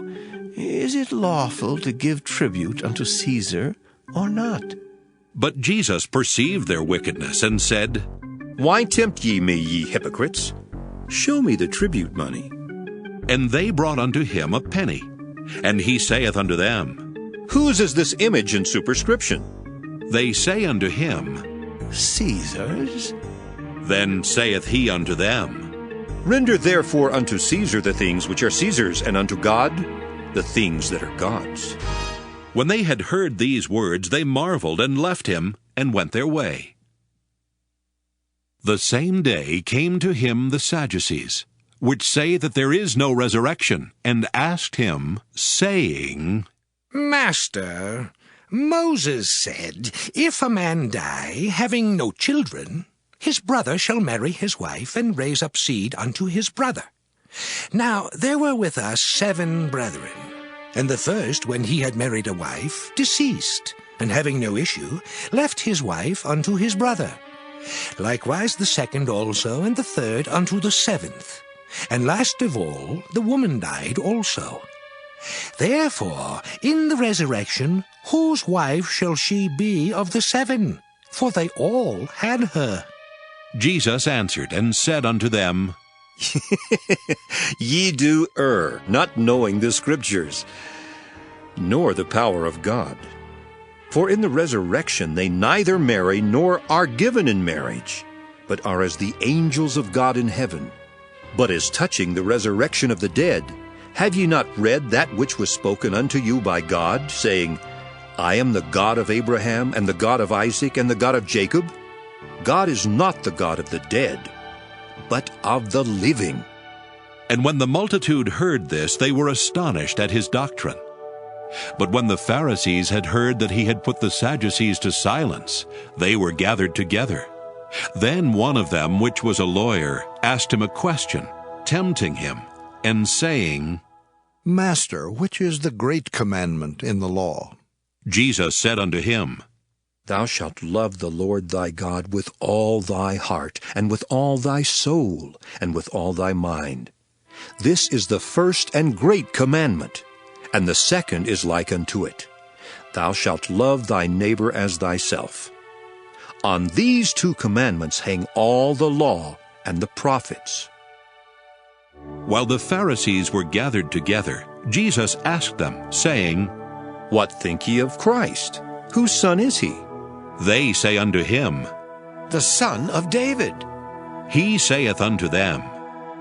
Speaker 10: Is it lawful to give tribute unto Caesar, or not?
Speaker 1: But Jesus perceived their wickedness, and said,
Speaker 2: Why tempt ye me, ye hypocrites? Show me the tribute money.
Speaker 1: And they brought unto him a penny. And he saith unto them,
Speaker 2: Whose is this image and superscription?
Speaker 1: They say unto him,
Speaker 10: Caesar's.
Speaker 1: Then saith he unto them,
Speaker 2: Render therefore unto Caesar the things which are Caesar's, and unto God the things that are God's.
Speaker 1: When they had heard these words, they marveled, and left him, and went their way. The same day came to him the Sadducees, which say that there is no resurrection, and asked him, saying,
Speaker 7: Master, Moses said, If a man die, having no children, his brother shall marry his wife, and raise up seed unto his brother. Now there were with us 7 brethren, and the first, when he had married a wife, deceased, and having no issue, left his wife unto his brother. Likewise the second also, and the third unto the 7th. And last of all, the woman died also. Therefore, in the resurrection, whose wife shall she be of the 7? For they all had her.
Speaker 1: Jesus answered and said unto them,
Speaker 2: Ye do err, not knowing the Scriptures, nor the power of God. For in the resurrection they neither marry nor are given in marriage, but are as the angels of God in heaven. But as touching the resurrection of the dead, have ye not read that which was spoken unto you by God, saying, I am the God of Abraham, and the God of Isaac, and the God of Jacob? God is not the God of the dead, but of the living.
Speaker 1: And when the multitude heard this, they were astonished at his doctrine. But when the Pharisees had heard that he had put the Sadducees to silence, they were gathered together. Then one of them, which was a lawyer, asked him a question, tempting him, and saying,
Speaker 6: Master, which is the great commandment in the law?
Speaker 1: Jesus said unto him,
Speaker 2: Thou shalt love the Lord thy God with all thy heart, and with all thy soul, and with all thy mind. This is the first and great commandment, and the second is like unto it. Thou shalt love thy neighbor as thyself. On these 2 commandments hang all the law and the prophets.
Speaker 1: While the Pharisees were gathered together, Jesus asked them, saying,
Speaker 2: What think ye of Christ? Whose son is he?
Speaker 1: They say unto him,
Speaker 10: The son of David.
Speaker 1: He saith unto them,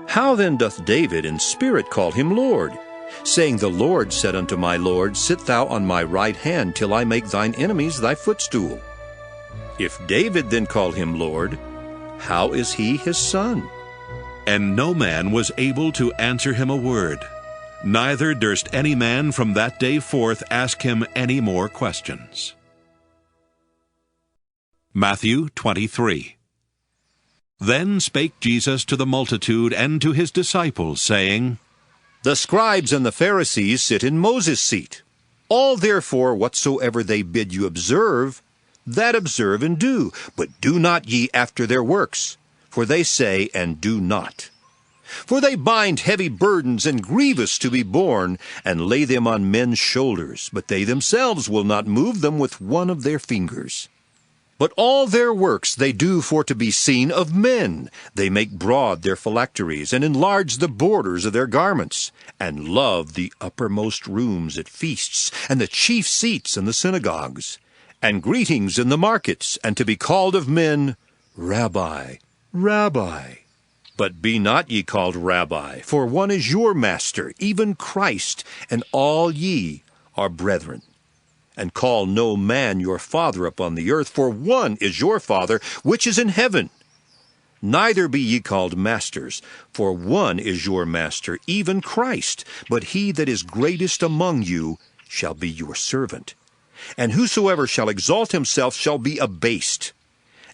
Speaker 2: How then doth David in spirit call him Lord? Saying, The Lord said unto my Lord, Sit thou on my right hand, till I make thine enemies thy footstool. If David then call him Lord, how is he his son?
Speaker 1: And no man was able to answer him a word, neither durst any man from that day forth ask him any more questions. Matthew 23. Then spake Jesus to the multitude and to his disciples, saying,
Speaker 2: The scribes and the Pharisees sit in Moses' seat. All therefore whatsoever they bid you observe, that observe and do, but do not ye after their works, for they say and do not. For they bind heavy burdens and grievous to be borne, and lay them on men's shoulders, but they themselves will not move them with one of their fingers. But all their works they do for to be seen of men. They make broad their phylacteries, and enlarge the borders of their garments, and love the uppermost rooms at feasts, and the chief seats in the synagogues, and greetings in the markets, and to be called of men, Rabbi, Rabbi. But be not ye called Rabbi, for one is your master, even Christ, and all ye are brethren. And call no man your father upon the earth, for one is your Father, which is in heaven. Neither be ye called masters, for one is your master, even Christ. But he that is greatest among you shall be your servant. And whosoever shall exalt himself shall be abased,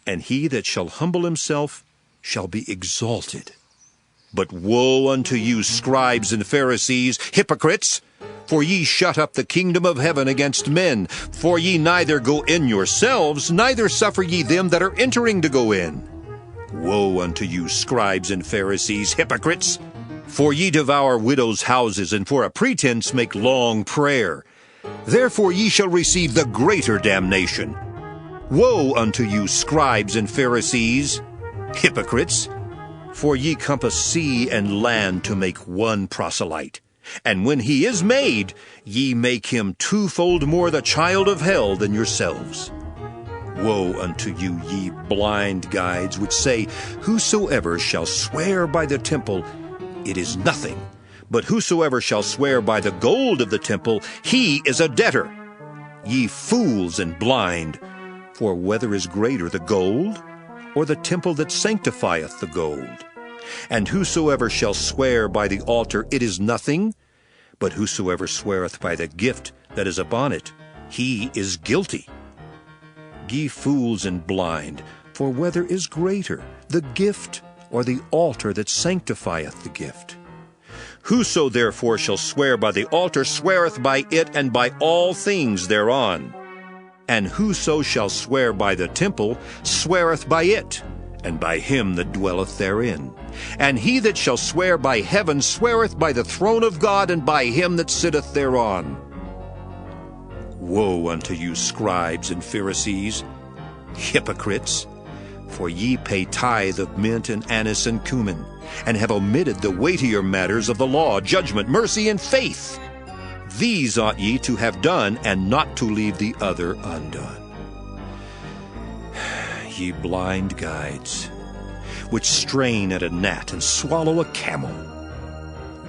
Speaker 2: and he that shall humble himself shall be exalted. But woe unto you, scribes and Pharisees, hypocrites! For ye shut up the kingdom of heaven against men. For ye neither go in yourselves, neither suffer ye them that are entering to go in. Woe unto you, scribes and Pharisees, hypocrites! For ye devour widows' houses, and for a pretense make long prayer. Therefore ye shall receive the greater damnation. Woe unto you, scribes and Pharisees, hypocrites! For ye compass sea and land to make one proselyte. And when he is made, ye make him twofold more the child of hell than yourselves. Woe unto you, ye blind guides, which say, Whosoever shall swear by the temple, it is nothing. But whosoever shall swear by the gold of the temple, he is a debtor. Ye fools and blind, for whether is greater, the gold, or the temple that sanctifieth the gold? And whosoever shall swear by the altar, it is nothing. But whosoever sweareth by the gift that is upon it, he is guilty. Ye fools and blind, for whether is greater, the gift or the altar that sanctifieth the gift? Whoso therefore shall swear by the altar sweareth by it and by all things thereon. And whoso shall swear by the temple sweareth by it, and by him that dwelleth therein. And he that shall swear by heaven sweareth by the throne of God and by him that sitteth thereon. Woe unto you, scribes and Pharisees, hypocrites! For ye pay tithe of mint and anise and cumin, and have omitted the weightier matters of the law, judgment, mercy, and faith. These ought ye to have done, and not to leave the other undone. Ye blind guides, which strain at a gnat and swallow a camel.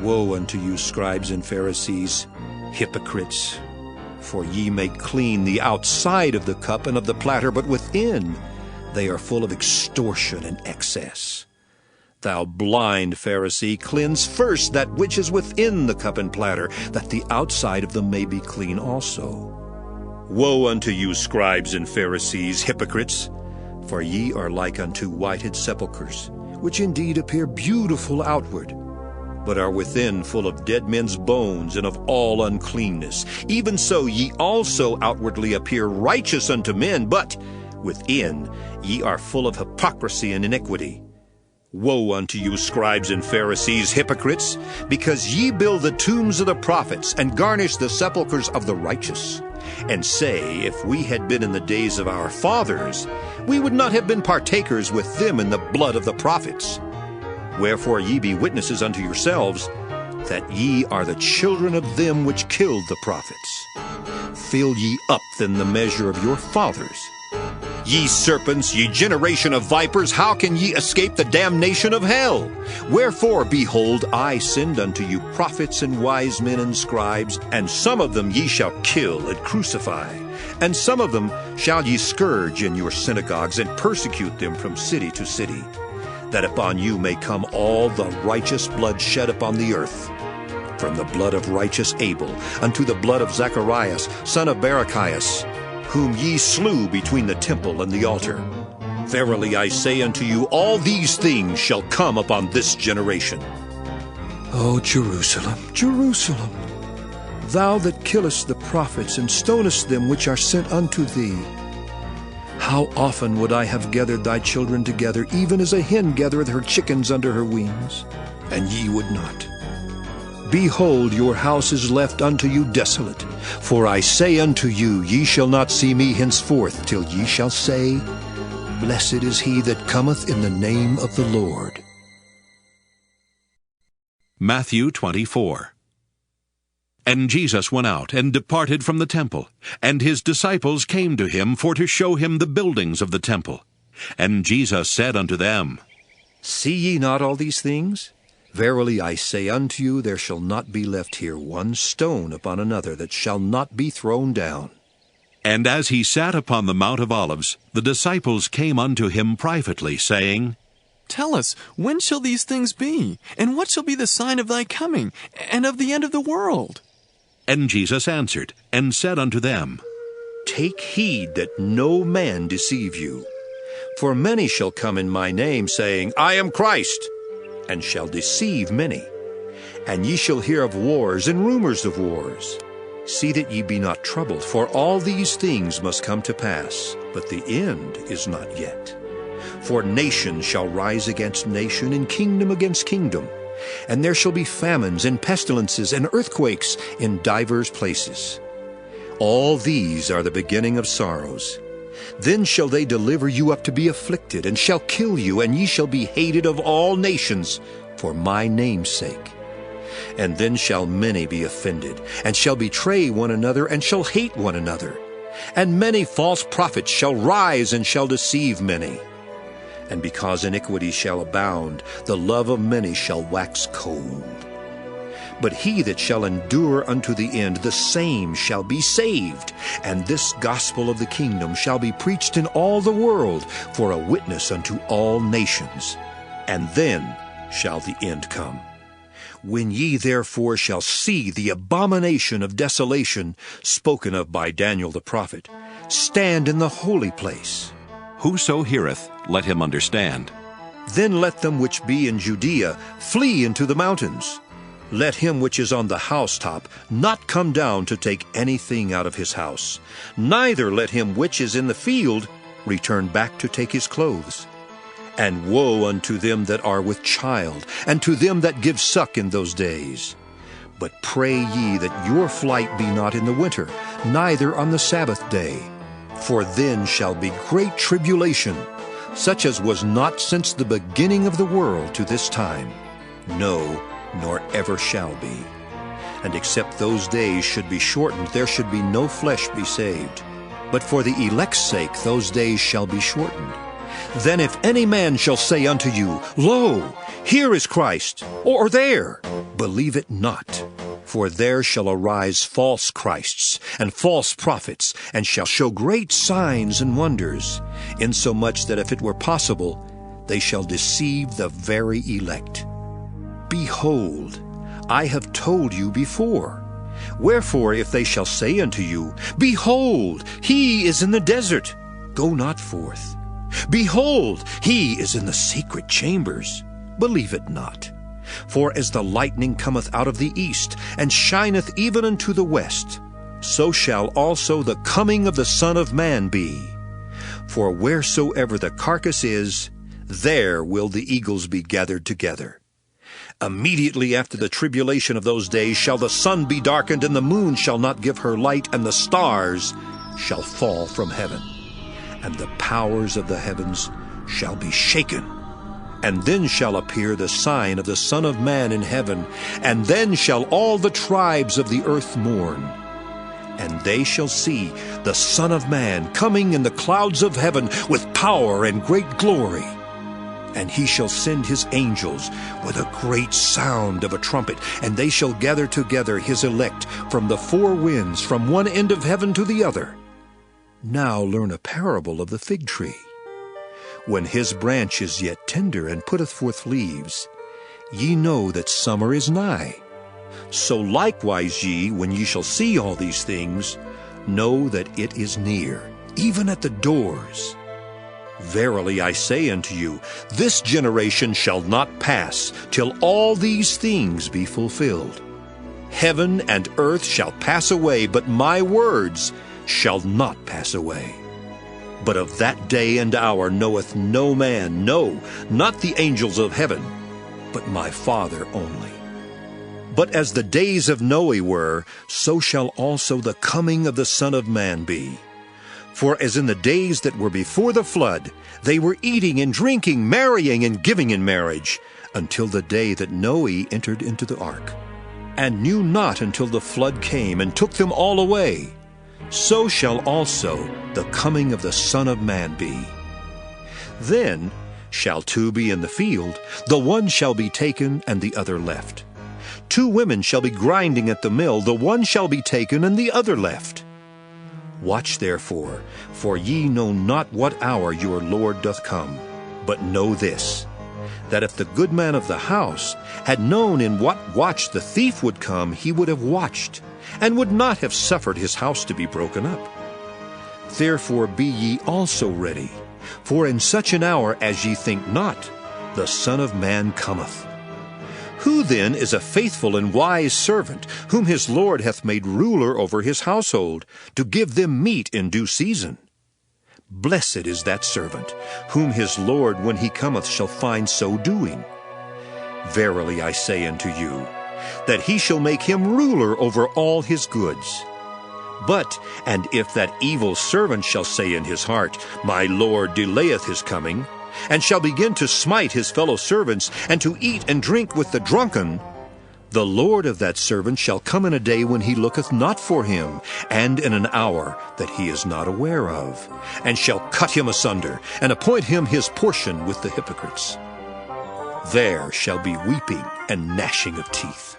Speaker 2: Woe unto you, scribes and Pharisees, hypocrites! For ye make clean the outside of the cup and of the platter, but within they are full of extortion and excess. Thou blind Pharisee, cleanse first that which is within the cup and platter, that the outside of them may be clean also. Woe unto you, scribes and Pharisees, hypocrites! For ye are like unto whited sepulchres, which indeed appear beautiful outward, but are within full of dead men's bones and of all uncleanness. Even so ye also outwardly appear righteous unto men, but within ye are full of hypocrisy and iniquity. Woe unto you, scribes and Pharisees, hypocrites! Because ye build the tombs of the prophets, and garnish the sepulchres of the righteous, and say, If we had been in the days of our fathers, we would not have been partakers with them in the blood of the prophets. Wherefore ye be witnesses unto yourselves, that ye are the children of them which killed the prophets. Fill ye up then the measure of your fathers. Ye serpents, ye generation of vipers, how can ye escape the damnation of hell? Wherefore, behold, I send unto you prophets and wise men and scribes, and some of them ye shall kill and crucify, and some of them shall ye scourge in your synagogues, and persecute them from city to city, that upon you may come all the righteous blood shed upon the earth, from the blood of righteous Abel unto the blood of Zacharias, son of Barachias, whom ye slew between the temple and the altar. Verily I say unto you, all these things shall come upon this generation. O Jerusalem, Jerusalem, thou that killest the prophets and stonest them which are sent unto thee, how often would I have gathered thy children together, even as a hen gathereth her chickens under her wings, and ye would not. Behold, your house is left unto you desolate. For I say unto you, ye shall not see me henceforth, till ye shall say, Blessed is he that cometh in the name of the Lord.
Speaker 1: Matthew 24. And Jesus went out, and departed from the temple, and his disciples came to him for to show him the buildings of the temple. And Jesus said unto them,
Speaker 2: See ye not all these things? Verily I say unto you, there shall not be left here one stone upon another that shall not be thrown down.
Speaker 1: And as he sat upon the Mount of Olives, the disciples came unto him privately, saying,
Speaker 5: Tell us, when shall these things be? And what shall be the sign of thy coming, and of the end of the world?
Speaker 1: And Jesus answered, and said unto them,
Speaker 2: Take heed that no man deceive you. For many shall come in my name, saying, I am Christ, and shall deceive many. And ye shall hear of wars and rumors of wars. See that ye be not troubled, for all these things must come to pass, but the end is not yet. For nation shall rise against nation, and kingdom against kingdom. And there shall be famines and pestilences and earthquakes in divers places. All these are the beginning of sorrows. Then shall they deliver you up to be afflicted, and shall kill you, and ye shall be hated of all nations for my name's sake. And then shall many be offended, and shall betray one another, and shall hate one another. And many false prophets shall rise, and shall deceive many. And because iniquity shall abound, the love of many shall wax cold. But he that shall endure unto the end, the same shall be saved. And this gospel of the kingdom shall be preached in all the world for a witness unto all nations. And then shall the end come. When ye therefore shall see the abomination of desolation spoken of by Daniel the prophet, stand in the holy place.
Speaker 1: Whoso heareth, let him understand.
Speaker 2: Then let them which be in Judea flee into the mountains. Let him which is on the housetop not come down to take anything out of his house. Neither let him which is in the field return back to take his clothes. And woe unto them that are with child, and to them that give suck in those days. But pray ye that your flight be not in the winter, neither on the Sabbath day. For then shall be great tribulation, such as was not since the beginning of the world to this time, no, nor ever shall be. And except those days should be shortened, there should be no flesh be saved. But for the elect's sake those days shall be shortened. Then if any man shall say unto you, Lo, here is Christ, or there, believe it not. For there shall arise false Christs and false prophets, and shall show great signs and wonders, insomuch that if it were possible, they shall deceive the very elect. Behold, I have told you before. Wherefore, if they shall say unto you, Behold, he is in the desert, go not forth. Behold, he is in the secret chambers, believe it not. For as the lightning cometh out of the east, and shineth even unto the west, so shall also the coming of the Son of Man be. For wheresoever the carcass is, there will the eagles be gathered together. Immediately after the tribulation of those days shall the sun be darkened, and the moon shall not give her light, and the stars shall fall from heaven. And the powers of the heavens shall be shaken. And then shall appear the sign of the Son of Man in heaven, and then shall all the tribes of the earth mourn. And they shall see the Son of Man coming in the clouds of heaven with power and great glory. And he shall send his angels with a great sound of a trumpet, and they shall gather together his elect from the four winds, from one end of heaven to the other. Now learn a parable of the fig tree. When his branch is yet tender and putteth forth leaves, ye know that summer is nigh. So likewise ye, when ye shall see all these things, know that it is near, even at the doors. Verily I say unto you, this generation shall not pass till all these things be fulfilled. Heaven and earth shall pass away, but my words shall not pass away. But of that day and hour knoweth no man, no, not the angels of heaven, but my Father only. But as the days of Noe were, so shall also the coming of the Son of Man be. For as in the days that were before the flood, they were eating and drinking, marrying and giving in marriage, until the day that Noe entered into the ark, and knew not until the flood came and took them all away. So shall also the coming of the Son of Man be. Then shall two be in the field, the one shall be taken and the other left. 2 women shall be grinding at the mill, the one shall be taken and the other left. Watch therefore, for ye know not what hour your Lord doth come. But know this, that if the good man of the house had known in what watch the thief would come, he would have watched, and would not have suffered his house to be broken up. Therefore be ye also ready, for in such an hour as ye think not, the Son of Man cometh. Who then is a faithful and wise servant, whom his Lord hath made ruler over his household, to give them meat in due season? Blessed is that servant, whom his Lord when he cometh shall find so doing. Verily I say unto you, that he shall make him ruler over all his goods. And if that evil servant shall say in his heart, My Lord delayeth his coming, and shall begin to smite his fellow servants, and to eat and drink with the drunken, the Lord of that servant shall come in a day when he looketh not for him, and in an hour that he is not aware of, and shall cut him asunder, and appoint him his portion with the hypocrites. There shall be weeping and gnashing of teeth.